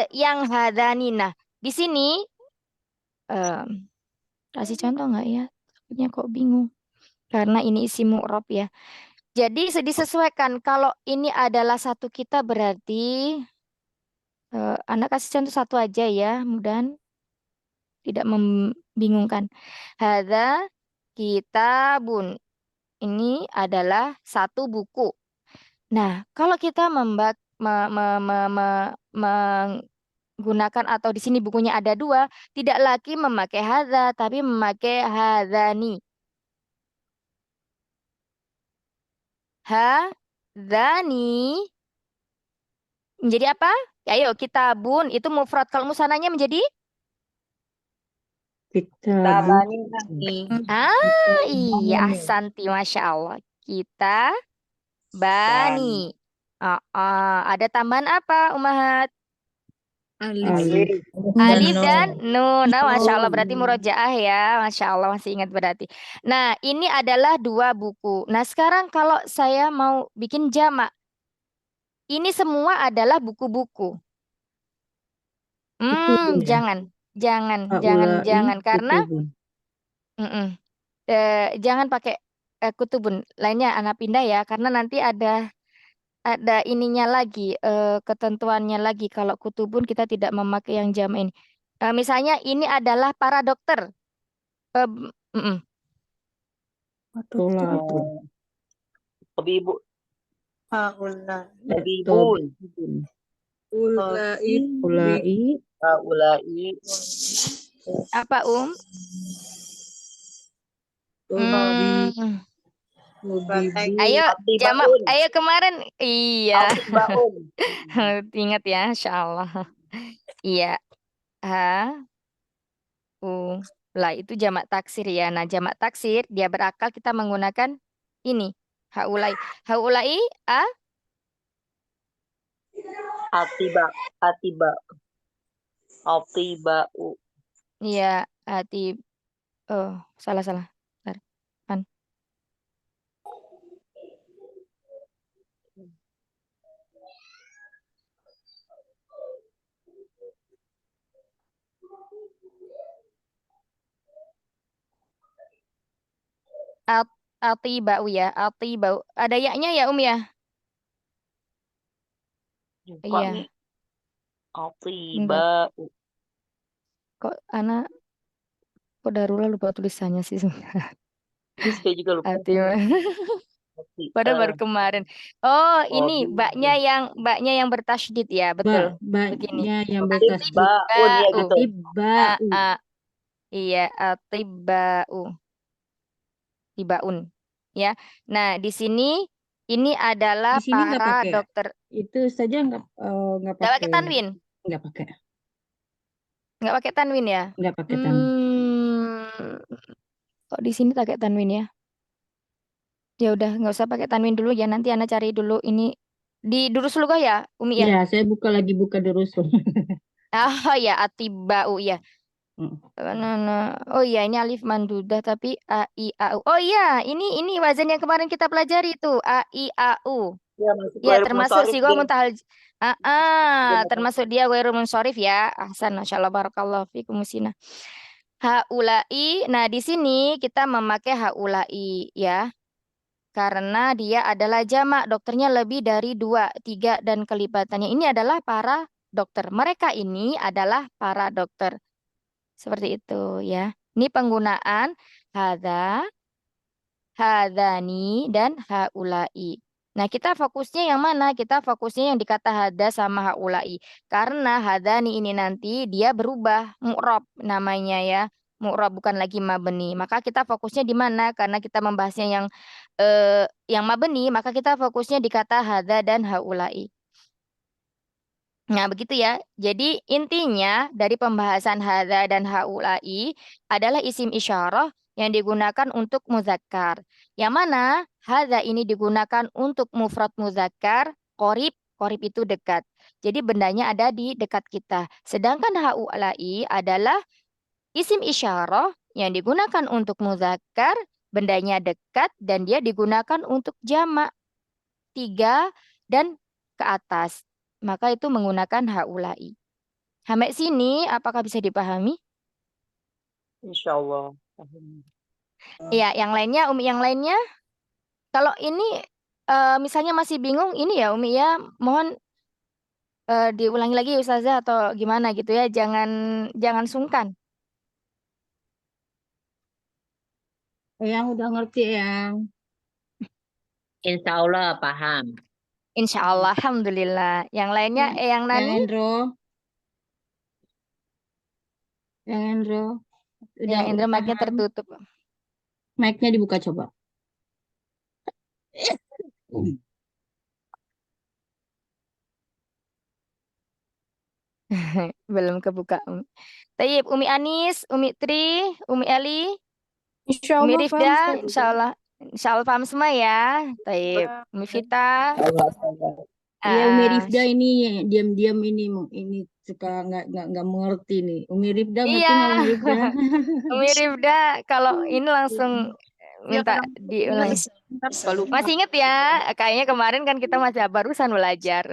yang hadzani. Nah, di sini kasih contoh nggak ya? Takutnya kok bingung. Karena ini isim mu'rab ya. Jadi disesuaikan. Kalau ini adalah satu kita berarti Anak kasih contoh satu aja ya. Mudahan tidak membingungkan. Hadza kitabun. Ini adalah satu buku. Nah, kalau kita menggunakan atau di sini bukunya ada 2, tidak lagi memakai hadza, tapi memakai hadzani. Hadzani menjadi apa? Ayo, kitabun itu mufrad. Kalau musananya menjadi? Tabani lagi. Iya, ahsanti, Masya Allah. Kita bani. Ada tambahan apa, Umahat? Alif. Alif. Alif dan nun. nun. Nah, Masya Allah, berarti Nun. murojaah ya. Masya Allah, masih ingat berarti. Nah, ini adalah 2 buku. Nah, sekarang kalau saya mau bikin jamak, ini semua adalah buku-buku. Kutubun ya. Jangan, jangan, Haulai karena kutubun. jangan pakai kutubun. Lainnya anak pindah ya, karena nanti ada ininya lagi, ketentuannya lagi. Kalau kutubun kita tidak memakai yang jamak ini. Misalnya ini adalah para dokter. Mm-mm. Tolatun. Tabibu. Tabibun. Tobibun. Ulai. Haulai. Apa, Ayo jamak, Atibaun. ayo kemarin. Iya. Atibaun. Ingat ya, Insya Allah. Iya. Lah itu jamak taksir ya. Nah, jamak taksir dia berakal kita menggunakan ini. Haulai. Haulai Atiba. Atiba. Atibau. iya, oh, salah. Bentar. Pan. Atibau ya, atibau. Ada yaknya ya, ya? Buka Iya. nih. Atibau. Kok anak kok Darula lupa tulisannya sih. Terus saya juga lupa. Padahal baru kemarin. Oh, ini Tabibun. baknya yang bertasydid ya, betul. Begini. Baknya yang bertasydid. Atibaun ya gitu. Atibau. Iya, atibau. Tibaun. Ya. Nah, di sini ini adalah Di sini nggak para pakai. dokter. Itu saja nggak Nggak pakai pakai. tanwin. Nggak pakai. Nggak pakai tanwin ya? Nggak pakai tanwin. Kok di sini pakai tanwin ya? Ya udah, nggak usah pakai tanwin dulu ya. Nanti Ana cari dulu ini di Durus Lugah ya, Umi ya. Ya, saya buka Durusul. Oh ya, atibau ya. Oh iya, ini alif mandudah tapi a i a u. Oh iya, ini wazan yang kemarin kita pelajari itu a i a u. Ya, masuk Ya, ghairul termasuk munsharif sigha dia. muntahal. Termasuk dia ghairul munsharif ya. Ahsan, masyaallah, barakallahu fikum musina. Haulai. Nah, di sini kita memakai haulai ya. Karena dia adalah jamak, dokternya lebih dari 2, 3 dan kelipatannya. Ini adalah para dokter. Mereka ini adalah para dokter. Seperti itu ya. Ini penggunaan hadza, hadzani dan haulai. Nah, kita fokusnya yang mana? Kita fokusnya yang dikata hadza sama haulai. Karena hadzani ini nanti dia berubah mu'rab namanya ya. Mu'rab bukan lagi mabni. Maka kita fokusnya di mana? Karena kita membahasnya yang mabni, maka kita fokusnya di kata hadza dan haulai. Nah, begitu ya. Jadi intinya dari pembahasan hadza dan haulai adalah isim isyarah yang digunakan untuk muzakkar. Yang mana hadza ini digunakan untuk mufrad muzakkar, qorib itu dekat. Jadi bendanya ada di dekat kita. Sedangkan haulai adalah isim isyarah yang digunakan untuk muzakkar, bendanya dekat dan dia digunakan untuk jamak 3 dan ke atas. Maka itu menggunakan haulai. Sampai sini apakah bisa dipahami? Insyaallah. Iya, yang lainnya Umi, yang lainnya kalau ini misalnya masih bingung ini ya Umi ya, mohon diulangi lagi Ustazah atau gimana gitu ya, jangan sungkan. Yang udah ngerti yang. Insya Allah paham. Insya Allah, alhamdulillah. Yang lainnya, yang Yang Nani, Endro. Yang Endro. Udah yang Indra mic-nya paham. tertutup. Mic-nya dibuka coba. Belum kebuka. Tayyib, Umi Anis, Umi Tri, Umi Ali, Insya Umi Allah paham Rifda, Ustazah. insya Allah paham semua ya. Tayyib, Umi Vita, Allah, Allah. Iya, Umi Ah, Rifda ini diam-diam ini suka nggak mengerti nih. Umi Rifda ngerti iya. nggak Umi Rifda? Umi Rifda kalau ini langsung Ya minta kadang ingat, diulangi. ntar suka lupa. Masih inget ya? Kayaknya kemarin kan kita masih barusan belajar.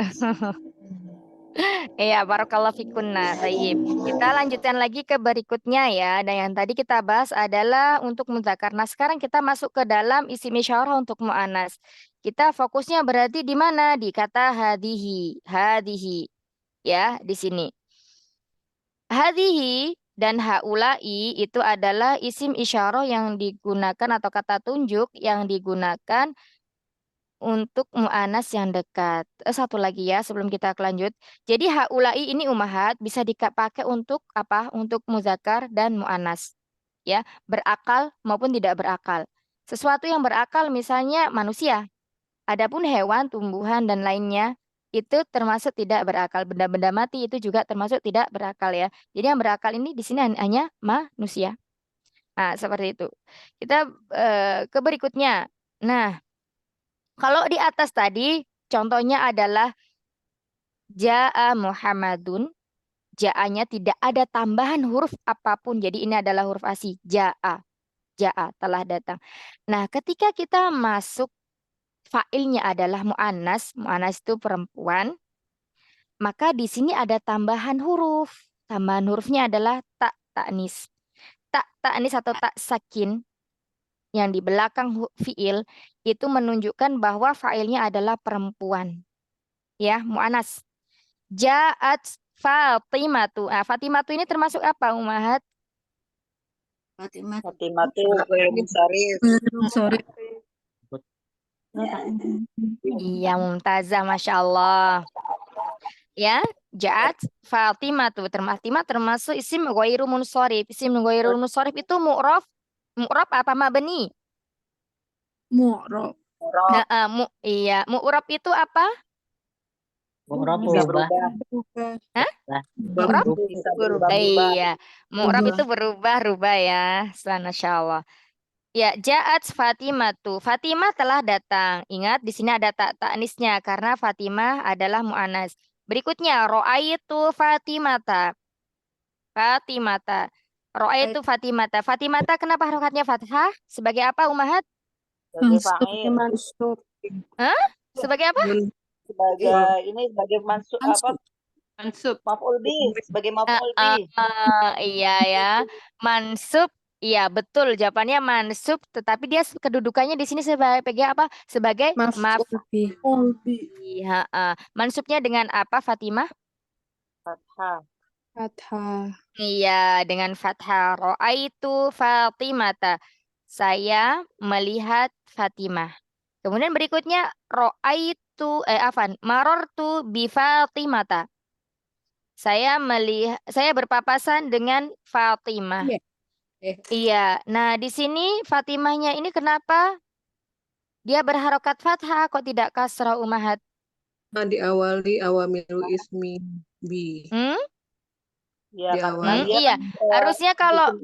Iya, barakallahu fikunna. Tayyib. Kita lanjutkan lagi ke berikutnya ya. Dan yang tadi kita bahas adalah untuk muzakkar. Nah, sekarang kita masuk ke dalam isim isyarah untuk mu'anas. Kita fokusnya berarti di mana? Di kata hadihi. Hadihi. Ya, di sini. Hadihi dan haulai itu adalah isim isyarah yang digunakan atau kata tunjuk yang digunakan untuk mu'anas yang dekat. Satu lagi ya sebelum kita lanjut. Jadi haulai ini umahat bisa dipakai untuk apa? Untuk muzakkar dan mu'anas. Ya, berakal maupun tidak berakal. Sesuatu yang berakal misalnya manusia. Adapun hewan, tumbuhan dan lainnya itu termasuk tidak berakal. Benda-benda mati itu juga termasuk tidak berakal ya. Jadi yang berakal ini di sini hanya manusia. Nah, seperti itu. Kita ke berikutnya. Nah, kalau di atas tadi contohnya adalah Ja'a Muhammadun. Ja'anya tidak ada tambahan huruf apapun. Jadi ini adalah huruf asli. Ja'a. Ja'a telah datang. Nah, ketika kita masuk fa'ilnya adalah mu'annas. Mu'annas itu perempuan. Maka di sini ada tambahan huruf. Tambahan hurufnya adalah tak ta'nis. Tak ta'nis atau tak sakin yang di belakang fi'il itu menunjukkan bahwa fa'ilnya adalah perempuan. Ya, mu'anas. Ja'at Fatimatu. Ah, Fatimatu ini termasuk apa, Umahat? Fatimah. Fatimah tuh gue munsharif. Sorry. Iya, Mumtazah, Masya Allah. Ya, Ja'at Fatimatu. Fatimah termasuk isim ghairu munsharif. Isim ghairu munsharif itu mu'raf. Mu'raf apa mabni? Mu'rob. Nah, iya, mu'rab itu apa? Mu'rab Bisa berubah. berubah. Hah? Lah, Mu'rab? Bisa berubah-ubah. Iya, mu'rab itu berubah-ubah ya. Masya Allah. Ya, ja'at Fatimatu. Fatimah telah datang. Ingat, di sini ada tak ta'nisnya karena Fatimah adalah mu'anas. Berikutnya, ro'aitu Fatimata. Fatimata. Ro'aitu Fatimata. Fatimata kenapa harokatnya fathah? Sebagai apa, Umahat? Sebagai Mansub. fa'il. Mansub. Hah? Sebagai apa? Sebagai ini sebagai mansub apa? Mansub. Maf'ul bih. Sebagai maf'ul bih. Iya ya, mansub. Iya betul, jawabannya mansub. Tetapi dia kedudukannya di sini sebagai apa? Sebagai Maf'ul bih. Iya, mansubnya dengan apa, Fatimah? Fathah. Fathah. Iya, dengan fathah. Ro'aitu Fatimata. Saya melihat Fatimah. Kemudian berikutnya ro'aitu marortu bi Fatimata. Saya berpapasan dengan Fatimah. Iya. Iya. Nah, di sini Fatimahnya ini kenapa dia berharokat fathah kok tidak kasrah, Umahat? Diawali awamiru ismi bi. Ya karena dia Iya. Harusnya kalau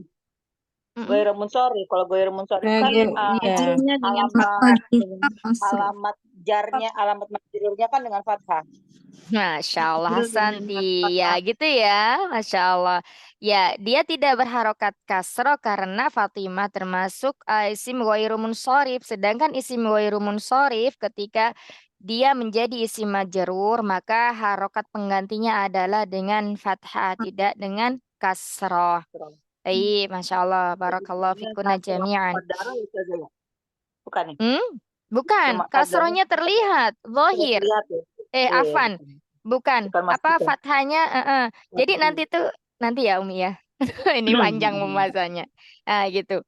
ghairu munsharif. Kalau ghairu munsharif kan Iya. alamat jarnya, alamat majrurnya kan dengan fathah. Masya Allah, Santi. Ya gitu ya, Masya Allah. Ya, dia tidak berharokat kasroh karena Fatimah termasuk isim ghairu munsharif. Sedangkan isim ghairu munsharif ketika dia menjadi isim majrur, maka harokat penggantinya adalah dengan fathah, tidak dengan kasroh. Baik, Masya Allah. Barakallahu fikuna jami'an. Bukan nih. Bukan, Cuma kasrohnya terlihat, zahir. Terlihat ya. Afan. Bukan. Bukan Apa masjid. fathahnya? Jadi nanti ya Umi ya. Ini panjang pembahasannya. Nah, gitu.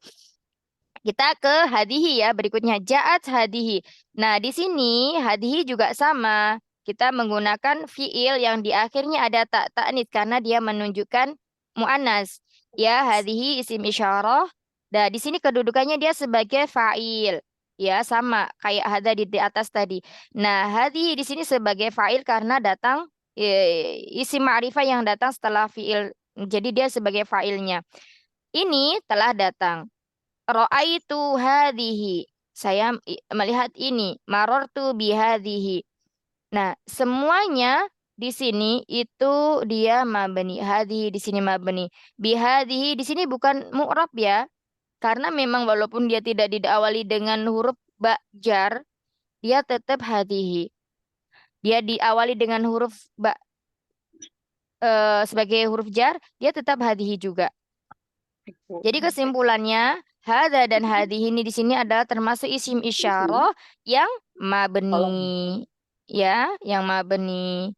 Kita ke hadihi ya. Berikutnya ja'at hadihi. Nah, di sini hadihi juga sama. Kita menggunakan fiil yang di akhirnya ada tak ta'nits karena dia menunjukkan mu'annas. Ya, hadihi isim isyarah. Nah, di sini kedudukannya dia sebagai fa'il. Ya, sama kayak hada di atas tadi. Nah, hadihi di sini sebagai fa'il karena datang isim ma'rifah yang datang setelah fiil. Jadi dia sebagai fa'ilnya. Ini telah datang. Ra'aitu hadhihi. Saya melihat ini. Marartu bihadhihi. Nah, semuanya di sini itu dia mabni. Hadhihi di sini mabni. Bihadhihi di sini bukan mu'rab ya. Karena memang walaupun dia tidak diawali dengan huruf ba jar, dia tetap hadhihi. Dia diawali dengan huruf ba sebagai huruf jar, dia tetap hadhihi juga. Jadi kesimpulannya, hadza dan hadhihi ini di sini adalah termasuk isim isyarah yang mabni. Ya, yang mabni.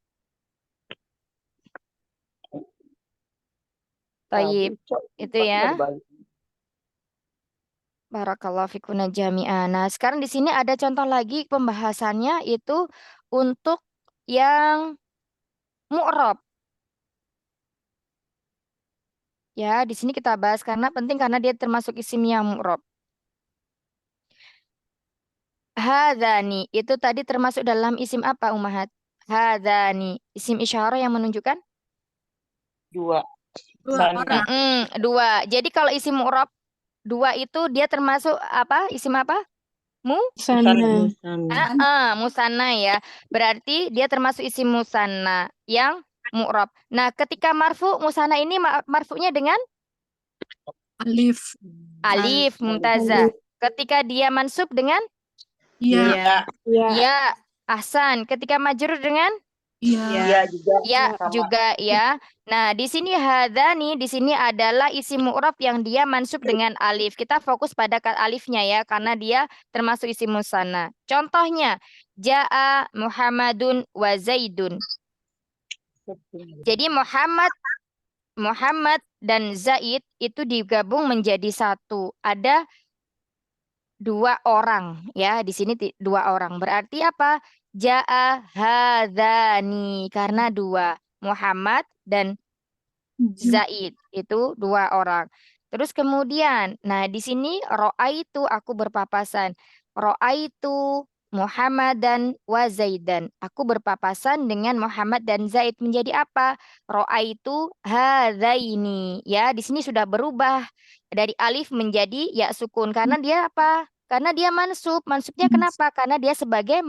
Taib. Itu ya. Barakallahu fikuna jami'an. Nah, sekarang di sini ada contoh lagi pembahasannya itu untuk yang mu'rab. Ya, di sini kita bahas karena penting karena dia termasuk isim yang mu'rab. Hadzani itu tadi termasuk dalam isim apa, Ummahat? Hadzani, isim isyarah yang menunjukkan Dua. Dua Bantah. orang. dua. Jadi kalau isim mu'rab dua itu dia termasuk apa? Isim apa? Sana. Musanna ya. Berarti dia termasuk isim musanna yang mu'rab. Nah, ketika marfu musanna ini marfu'nya dengan Alif. alif mumtazah. Ketika dia mansub dengan Iya. Ya. ya, ahsan. Ketika majrur dengan Iya. Ya juga. ya Sama. juga ya. Nah, di sini hadzani di sini adalah isim mu'rab yang dia mansub dengan alif. Kita fokus pada alifnya ya karena dia termasuk isim musanna. Contohnya jaa Muhammadun wa Zaidun. Jadi Muhammad dan Zaid itu digabung menjadi satu. Ada dua orang ya di sini dua orang. Berarti apa? Jaa hadzani karena dua. Muhammad dan Zaid itu dua orang. Terus kemudian, nah di sini ro'aitu aku berpapasan. Ro'aitu Muhammad dan wa Zaidan. Aku berpapasan dengan Muhammad dan Zaid menjadi apa? Ro'aitu hadzaini. Ya, di sini sudah berubah dari alif menjadi ya sukun karena dia apa? Karena dia mansub. Mansubnya kenapa? Karena dia sebagai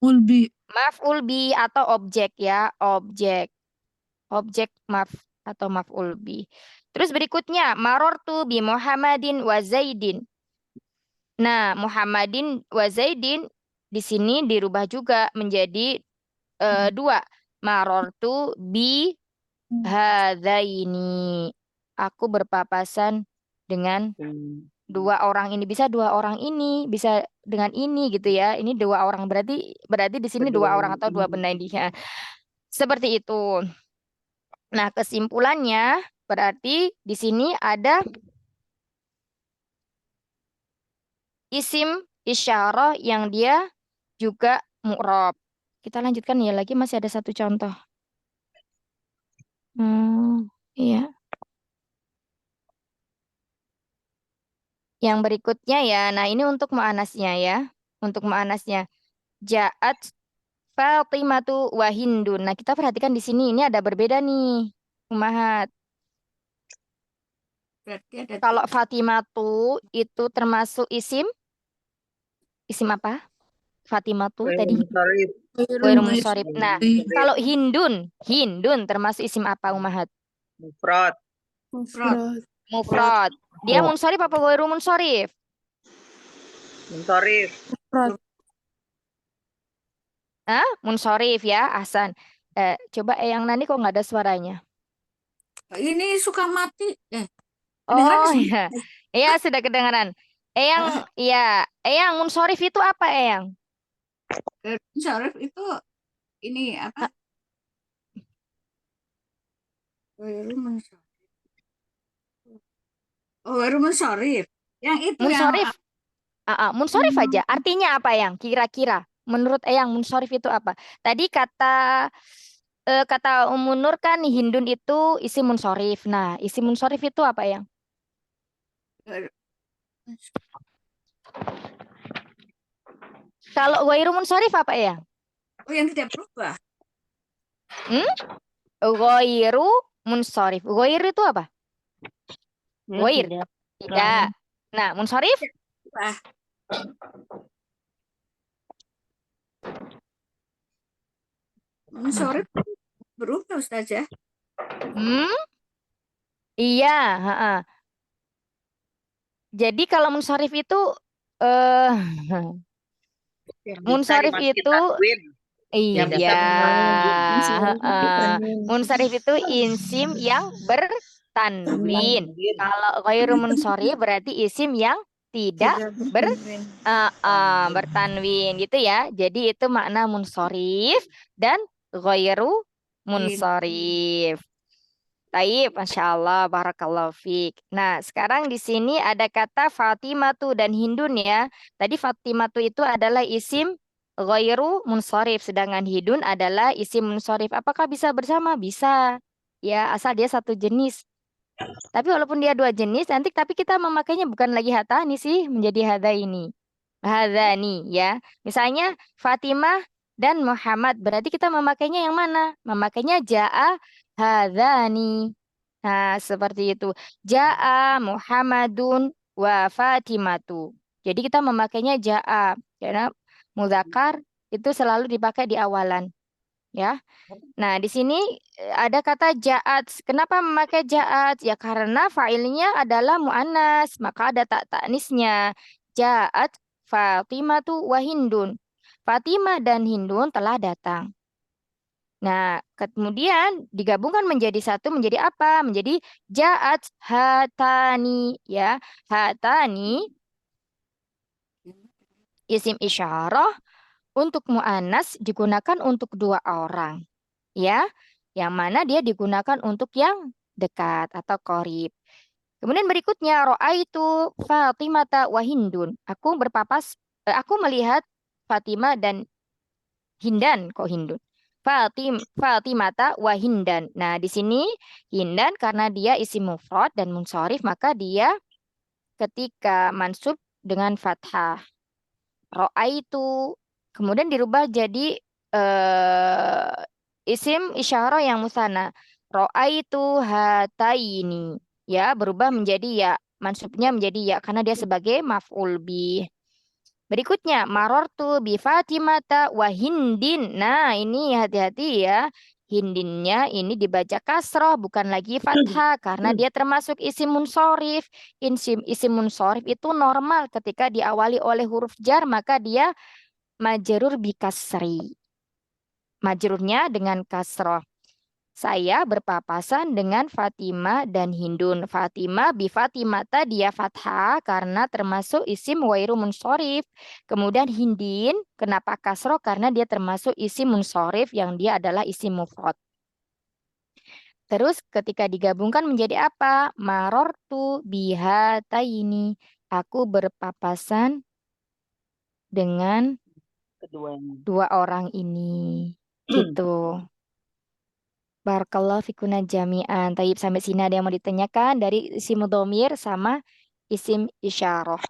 Ulbi. maf'ul bi atau objek ya, objek atau maf'ul bi. Terus berikutnya marortu bi Muhammadin wa Zaidin. Nah, Muhammadin wa Zaidin di sini dirubah juga menjadi dua. Marortu bi hadzaini. Aku berpapasan dengan dua orang ini, bisa dua orang ini, bisa dengan ini gitu ya. Ini dua orang berarti di sini dua orang atau dua benda ini. Seperti itu. Nah, kesimpulannya berarti di sini ada isim isyarah yang dia juga mu'rab. Kita lanjutkan ya lagi masih ada satu contoh. Iya. Yang berikutnya ya. Nah, ini untuk mu'anasnya ya. Untuk mu'anasnya. Ja'at Fatimatu wa Hindun. Nah, kita perhatikan di sini ini ada berbeda nih. Ummahat. Berarti ada Kalau Fatimatu itu termasuk isim apa? Fatimatu tadi. Ghairu munsharif. Nah, kalau Hindun termasuk isim apa, Ummahat? Mufrad. Mufrad. Dia munsharif apa ghairu munsharif? Munsharif. Munsharif ya, ahsan. Coba yang Nani kok nggak ada suaranya? ini suka mati. Oh ya, iya sudah kedengaran. Eyang munsharif itu apa, Eyang? Syarif itu ini apa? Syarif. Yang itu Munsharif. yang Munsharif aja. Artinya apa, Yang? Kira-kira menurut Eyang munsharif itu apa? Tadi kata Ummu Nur kan Hindun itu isim munsharif. Nah, isim munsharif itu apa, Yang? Kalau ghairu munsharif apa, Eyang? yang tidak berubah. Ghairu munsharif. Ghair itu apa? Ghair. Tidak. Nah, munsharif? Sore berubah Ustazah. Hmm? Iya, ha-ha. Jadi kalau munsharif itu eh Yang bisa munsharif dimasukin itu tanwin. Yang bisa iya, menang. munsharif itu insim yang bertanwin. Tanwin. Kalau ghairu munsharif berarti isim yang tidak bertanwin gitu ya. Jadi itu makna munsharif dan ghairu munsharif. Taib, Masya Allah, Barakallahu Fik. Nah, sekarang di sini ada kata Fatimatu dan Hindun ya. Tadi Fatimatu itu adalah isim ghairu munsharif, sedangkan Hindun adalah isim munsharif. Apakah bisa bersama? Bisa. Ya, asal dia satu jenis. Tapi walaupun dia dua jenis, nanti tapi kita memakainya bukan lagi hatani sih, menjadi hadaini. Hadani ya. Misalnya Fatimah dan Muhammad, berarti kita memakainya yang mana? Memakainya ja'a hadani. Nah, seperti itu. Ja'a Muhammadun wa Fatimatu. Jadi kita memakainya ja'a karena mudzakkar itu selalu dipakai di awalan, ya. Nah, di sini ada kata ja'at. Kenapa memakai ja'at? Ya karena fa'ilnya adalah mu'annas, maka ada tak ta'nisnya. Ja'at Fatimatu wa Hindun. Fatimah dan Hindun telah datang. Nah, kemudian digabungkan menjadi satu menjadi apa? Menjadi ja'at hatani ya. Hatani isim isyarah untuk mu'annas digunakan untuk dua orang. Ya, yang mana dia digunakan untuk yang dekat atau korib. Kemudian berikutnya ro'aitu Fatimata wa Hindun. Aku melihat Fatimah dan Hindan, kok Hindun. Fatimata wa Hindan. Nah, di sini Hindan karena dia isim mufrad dan munsharif, maka dia ketika mansub dengan fathah. Ro'aitu kemudian dirubah jadi isim isyarah yang musanna. Ro'aitu hataini. Ya, berubah menjadi ya. Mansubnya menjadi ya karena dia sebagai maf'ul bih. Berikutnya, marortu bi Fatimata wa Hindin. Nah, ini hati-hati ya. Hindinnya ini dibaca kasroh, bukan lagi fathah. Karena dia termasuk isim munsorif. Isim munsorif itu normal ketika diawali oleh huruf jar, maka dia majrur bi kasri. Majrurnya dengan kasroh. Saya berpapasan dengan Fatimah dan Hindun. Fatimah bi Fatimata dia fathah karena termasuk isim wairu munsorif. Kemudian Hindin kenapa kasroh karena dia termasuk isim munsorif yang dia adalah isim mufrad. Terus ketika digabungkan menjadi apa? Marortu bihataini. Aku berpapasan dengan Keduanya. dua orang ini. Gitu. Barakallahu fikuna jami'an. Tayyib sampai sini ada yang mau ditanyakan dari isim dhamir sama isim isyarah.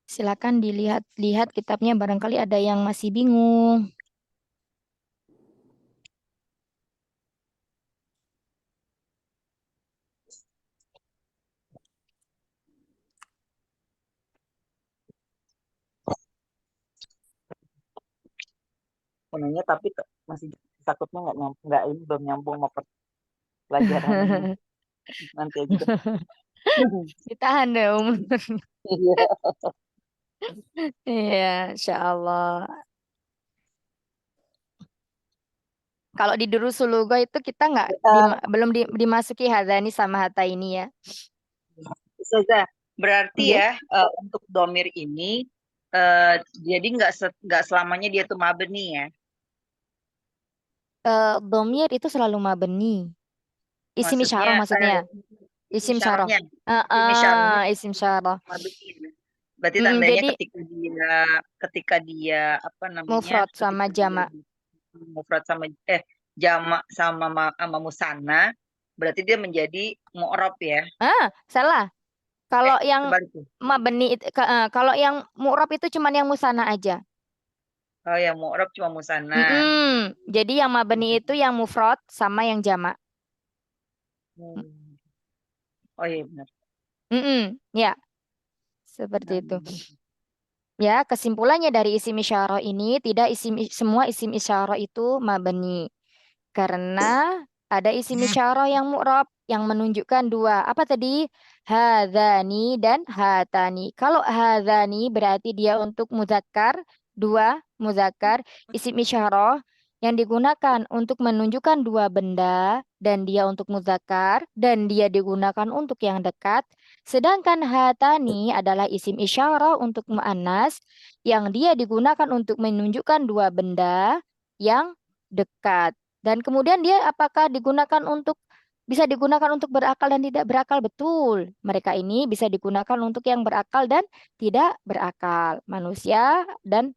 Silakan dilihat-lihat kitabnya barangkali ada yang masih bingung. Sebenarnya tapi masih takutnya nggak ini belum nyambung sama pelajaran ini. Nanti aja. Ditahan deh umur. Iya. Iya, insya Allah. Kalau di Durusul Lugha itu kita nggak belum dimasuki hadani sama hata ini ya. Ustazah, berarti Nggih. ya untuk domir ini jadi nggak selamanya dia tuh mabni ya. Dhamir itu selalu mabni. Isim isyarah Maksudnya maksudnya. Isim syarah. isyarahnya, isyarahnya Isim syarah. mabni. Berarti tandanya Jadi ketika dia apa namanya? mufrad sama jama'. Mufrad sama jamak sama musanna, berarti dia menjadi mu'rab ya. Salah. Kalau yang Sebaliknya. mabni kalau yang mu'rab itu cuman yang musanna aja. Oh, yang mu'rab cuma musanna. Jadi yang mabni itu yang mufrad sama yang jama'. Oh iya benar. Ya. Seperti itu. Ya, kesimpulannya dari isim isyarah ini tidak semua isim isyarah itu mabni. Karena ada isim isyarah yang mu'rab yang menunjukkan dua. Apa tadi? Hadzani dan hatani. Kalau hadzani berarti dia untuk muzakkar, dua muzakkar, isim isyarah yang digunakan untuk menunjukkan dua benda dan dia untuk muzakkar dan dia digunakan untuk yang dekat. Sedangkan hatani adalah isim isyarah untuk muannas yang dia digunakan untuk menunjukkan dua benda yang dekat. Dan kemudian dia apakah bisa digunakan untuk berakal dan tidak berakal? Betul. Mereka ini bisa digunakan untuk yang berakal dan tidak berakal. Manusia dan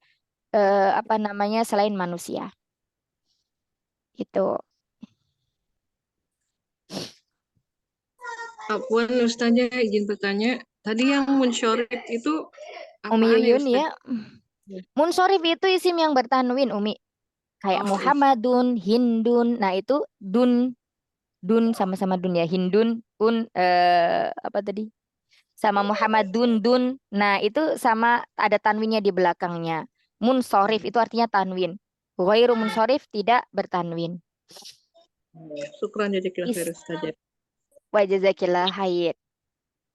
selain manusia. Itu. Afwan Ustazah izin bertanya. Tadi yang munsyorif itu Umi apaan ya Yuyun Ustaz? ya. Munsorif itu isim yang bertanwin, Umi. Kayak Oh, Muhammadun, Hindun. Nah, itu dun sama-sama dun ya. Hindun pun apa tadi? Sama Muhammadun dun. Nah, itu sama ada tanwinnya di belakangnya. Munsorif itu artinya tanwin. Ghairu munsorif tidak bertanwin. syukran jazakallah khair Is Ustazah. wa jazakillah khair.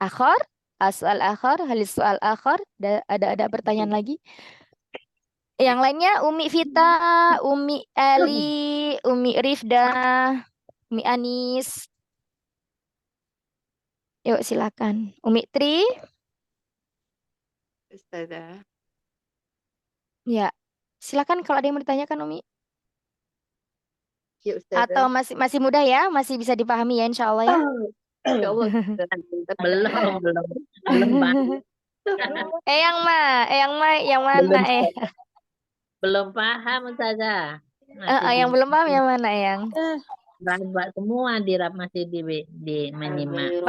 Akhar, soal akhar, halis soal akhar. Ada pertanyaan lagi? Yang lainnya Umi Vita, Umi Eli, Umi Rifda, Umi Anis. Yuk silakan. Umi Tri. Ustazah. Ya. Silakan kalau ada yang mau ditanyakan Umi. Ya Atau Ustazah. masih mudah ya, masih bisa dipahami ya insya Allah ya. Insya Allah. Belum paham. Yang mana Belum paham Ustazah. Masih yang belum paham yang mana raba semua masih di menyimak.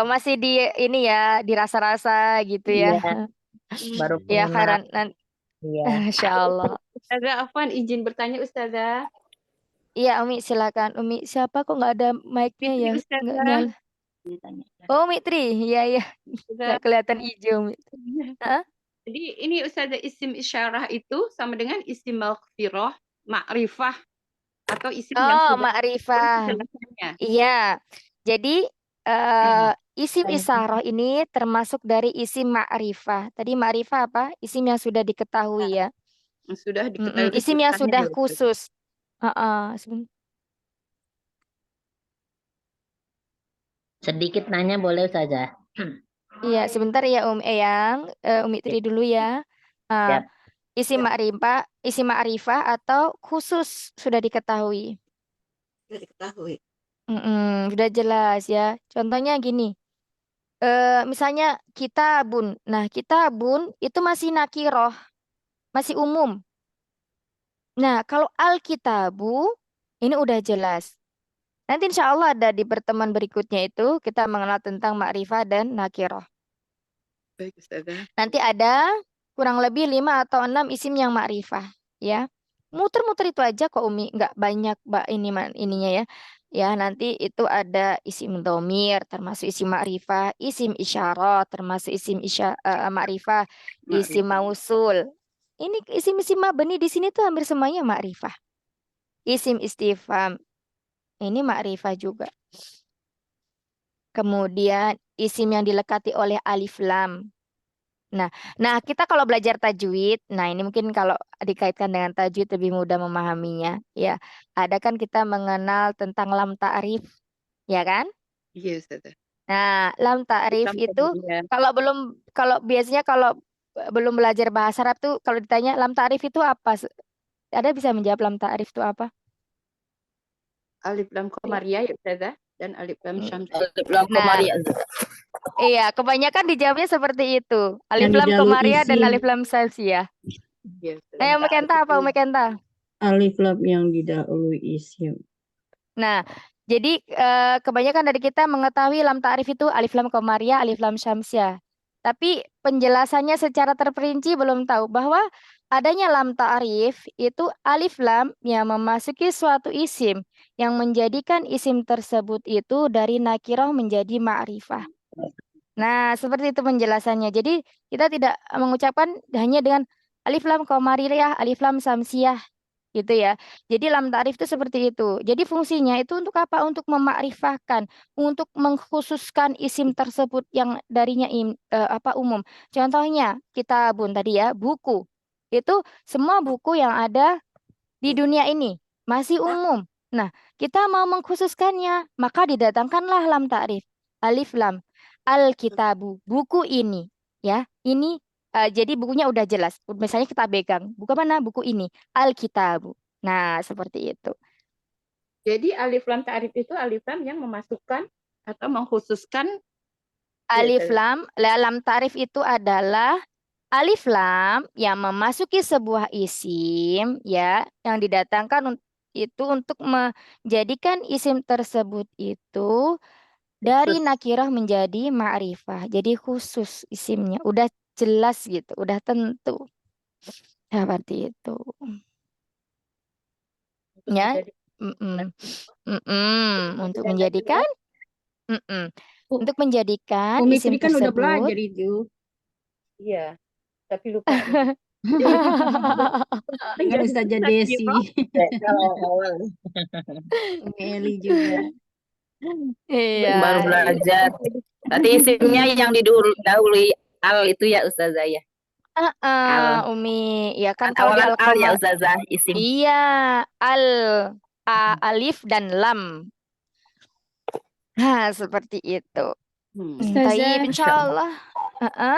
masih di ini ya, dirasa-rasa gitu ya. Iya, baru Ya mengenal. khairan nanti. Iya. Insya Allah. Ustazah Afwan izin bertanya Ustazah. Iya Umi silakan. Umi siapa kok nggak ada mic-nya ya? Nggak Ustazah. nyala. Oh Umi Tri, iya. Ustazah. Nggak kelihatan hijau Umi. Hah? Jadi ini Ustazah isim isyarah itu sama dengan isim maghfirah, ma'rifah atau isim yang Oh, sudah ma'rifah. penjelasannya. Iya. Jadi isim isyarah ini termasuk dari isim ma'rifah. Tadi ma'rifah apa? Isim yang sudah diketahui ya. Yang sudah diketahui Isim yang khususannya sudah ya, Ustazah. khusus. Sedikit nanya boleh saja. Iya, sebentar ya Umi Tri dulu ya. Ya. Isim ma'rifah atau khusus sudah diketahui. Sudah diketahui. Sudah jelas ya. Contohnya gini. Misalnya kitabun. Nah, kitabun itu masih nakiroh, masih umum. Nah, kalau alkitabu ini udah jelas. Nanti insya Allah ada di pertemuan berikutnya itu kita mengenal tentang ma'rifah dan nakiroh. Baik Ustazah. Nanti ada kurang lebih 5 atau 6 isim yang ma'rifah ya. Muter-muter itu aja kok Umi, nggak banyak ininya ya. Ya, nanti itu ada isim dhamir termasuk isim ma'rifah, isim isyarat termasuk isim ma'rifah, isim mausul. Ini isim-isim mabni di sini tuh hampir semuanya ma'rifah. Isim istifham ini ma'rifah juga. Kemudian isim yang dilekati oleh alif lam. Nah, kita kalau belajar tajwid, nah ini mungkin kalau dikaitkan dengan tajwid lebih mudah memahaminya, ya. Ada kan kita mengenal tentang lam ta'rif, ya kan? Iya Ustazah. Nah, lam ta'rif Sampai itu dia. kalau biasanya kalau belum belajar bahasa Arab tuh kalau ditanya lam ta'rif itu apa? Ada bisa menjawab lam ta'rif itu apa? Alif lam qamariyah ya Ustazah dan alif lam syams. Alif lam qamariyah. Iya, kebanyakan dijawabnya seperti itu. Alif Yang lam didahului qamariyah dan isim. alif lam syamsiyah. Iya Ustazah. Umi Kenta apa Umi Kenta? Alif lam yang didahului isim. Nah, jadi kebanyakan dari kita mengetahui lam ta'rif itu alif lam qamariyah, alif lam syamsiyah. Tapi penjelasannya secara terperinci belum tahu bahwa adanya lam ta'rif itu alif lam yang memasuki suatu isim yang menjadikan isim tersebut itu dari nakirah menjadi ma'rifah. Nah, seperti itu penjelasannya. Jadi kita tidak mengucapkan hanya dengan alif lam qamariyah, alif lam samsiyah gitu ya. Jadi lam ta'rif itu seperti itu. Jadi fungsinya itu untuk apa? Untuk memakrifahkan, untuk mengkhususkan isim tersebut yang darinya umum. Contohnya kitabun tadi ya, buku. Itu semua buku yang ada di dunia ini masih umum. Nah, kita mau mengkhususkannya, maka didatangkanlah lam ta'rif. Alif lam al-kitabu, buku ini ya. Ini jadi bukunya udah jelas. Misalnya kita pegang, buku mana? Buku ini, al-kitabu. Nah, seperti itu. Jadi alif lam ta'rif itu alif lam yang memasukkan atau mengkhususkan Alif gitu. lam ta'rif itu adalah alif lam yang memasuki sebuah isim ya, yang didatangkan itu untuk menjadikan isim tersebut itu dari Khusus. nakirah menjadi ma'rifah. Jadi khusus isimnya, udah jelas gitu, udah tentu. Seperti itu. Untuk Ya. menjadi Untuk menjadikan untuk menjadikan Umi isim Tri kan udah tersebut. belajar itu. Iya, tapi lupa. Dengan Ustazah Desi. Kalau awal. Umi Eli juga. Iya. Baru belajar. Berarti isimnya yang didahului al itu ya Ustazah ya. Al. Umi, ya kan Kan kalau di awalan al ya Al-Qamar. Ustazah isim. Iya, alif dan lam. Nah, seperti itu. Ustazah. Insya Allah.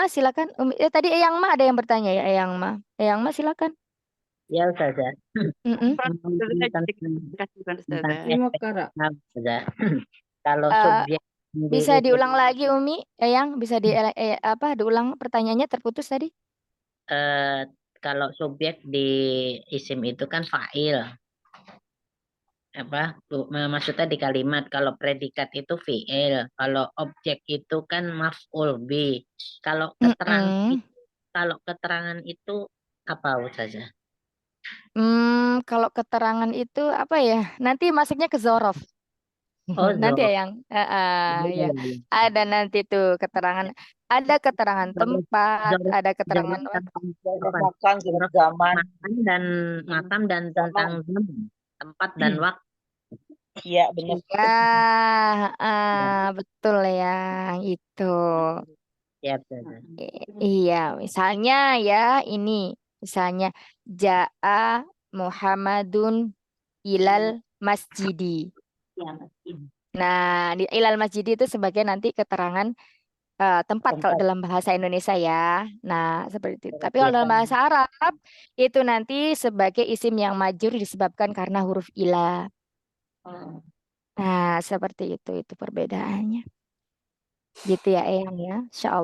Silakan. Umi. Tadi Eyang Ma ada yang bertanya ya, Eyang Ma. Eyang Ma silakan. Ya Ustazah. Terima kasih. Kalau Eh, subjek Bisa itu diulang lagi Umi, Eyang, bisa diulang pertanyaannya terputus tadi? kalau subjek di isim itu kan fa'il. Maksudnya di kalimat, kalau predikat itu fi'il, kalau objek itu kan maf'ul bi. Kalau keterangan itu apa saja? Kalau keterangan itu apa ya? Nanti masuknya ke zorof. Oh, Nanti zorof. ya yang ya. Ada nanti tuh keterangan, ada keterangan tempat, ada keterangan Makan, zaman. dan makan dan tentang zaman, tempat dan waktu. Iya, benar. Ya, betul ya itu. Ya, Iya, misalnya ya ini, misalnya Ja'a Muhammadun ilal masjidi. Nah, di ilal masjidi itu sebagai nanti keterangan tempat kalau dalam bahasa Indonesia ya. Nah, seperti itu. Tapi kalau dalam bahasa Arab itu nanti sebagai isim yang majur disebabkan karena huruf ila. Nah, seperti itu perbedaannya. Gitu ya, Eyang ya. Insya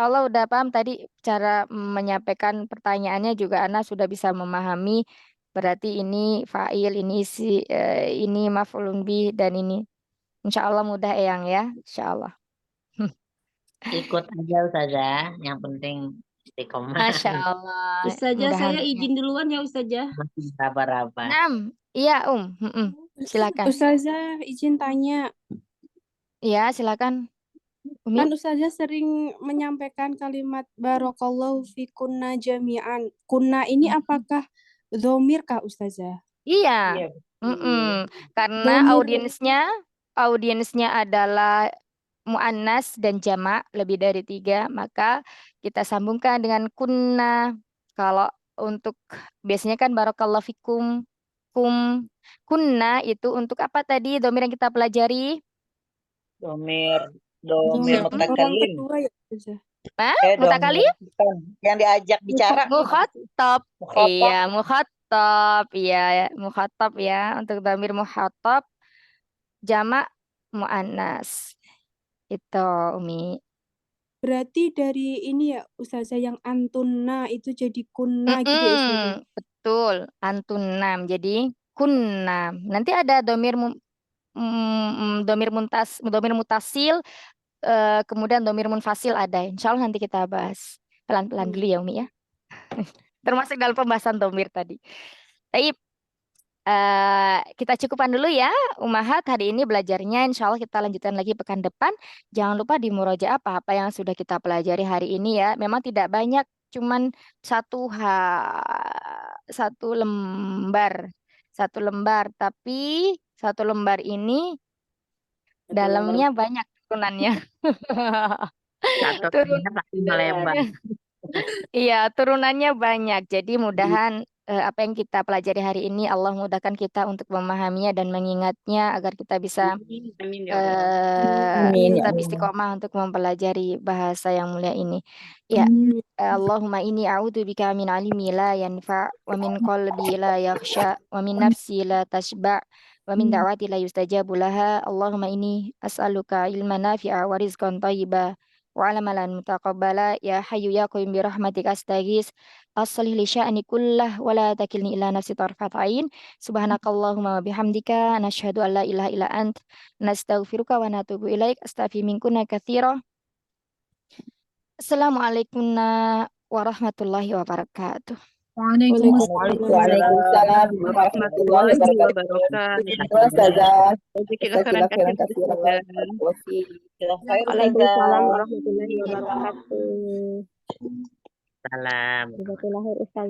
Allah udah paham tadi cara menyampaikan pertanyaannya juga Ana sudah bisa memahami. Berarti ini fa'il, ini maf'ulun bih dan ini. Insya Allah mudah Eyang ya. Insya Allah. Ikut aja Ustazah, yang penting istiqomah. Masya Allah. Ustazah, Mudahan saya izin duluan ya Ustazah. Masih sabar-sabar. 6. Iya, silakan. Ustazah izin tanya. Iya, silakan. Umi. Kan Ustazah sering menyampaikan kalimat barakallahu fi kunna jami'an. Kunna ini apakah dhamir kah Ustazah? Iya. Karena audiensnya adalah muannas dan jamak lebih dari 3, maka kita sambungkan dengan kunna. Kalau untuk biasanya kan barakallahu fikum, kunna itu untuk apa tadi dhamir yang kita pelajari? Domir Orang mutakalim. kedua ya Ustazah. Mutakalim? Yang diajak bicara. Mukhatab. Iya, mukhatab. Iya, mukhatab ya. Untuk dhamir mukhatab jamak muannas. Itu Umi. Berarti dari ini ya Ustazah yang antunna itu jadi kunna gitu ya Ustazah. Betul, antunam jadi kunnam. Nanti ada domir mutasil, kemudian domir munfasil ada. Insya Allah nanti kita bahas pelan-pelan dulu ya Umi ya. Termasuk dalam pembahasan domir tadi. Baik. Kita cukupkan dulu ya, Ummahat. Hari ini belajarnya insya Allah kita lanjutkan lagi pekan depan. Jangan lupa di murojaah apa-apa yang sudah kita pelajari hari ini ya. Memang tidak banyak, cuman satu lembar. Satu lembar, tapi satu lembar ini dalamnya banyak turunannya. Satu Turun. kalimat pasti melebar. Iya, turunannya banyak. Jadi mudahan apa yang kita pelajari hari ini Allah mudahkan kita untuk memahaminya dan mengingatnya agar kita bisa Amin, amin ya Allah. Amin ya tetap Allah. istiqomah untuk mempelajari bahasa yang mulia ini. Ya, Allahumma inni a'udzubika min ilmi la yanfa' wa min qalbi la yakhsha wa min nafsi la tashba' wa min da'wati la yustajabu laha. Allahumma inni as'aluka ilman nafi'a wa rizqan thayyiba wa amalan mutaqabbala ya hayyu ya qayyum bi rahmatika astaghis aslih li sya'ni kullah wa la takilni ila nafsi tarfat ain subhanakallahumma wa bihamdika nashhadu an la ilaha illa ant nastaghfiruka wa natubu ilaik astaghfi minkunna katsira. Assalamualaikum warahmatullahi wabarakatuh. Waalaikumsalam. Waalaikumsalam warahmatullahi wabarakatuh. Wabarakatuh. Ustazah. Jazakallah khairan Jazakallah khairan katsir, katsiran. Ustazah. Waalaikumsalam warahmatullahi wabarakatuh. Salam. Jazakallah khair Ustaz.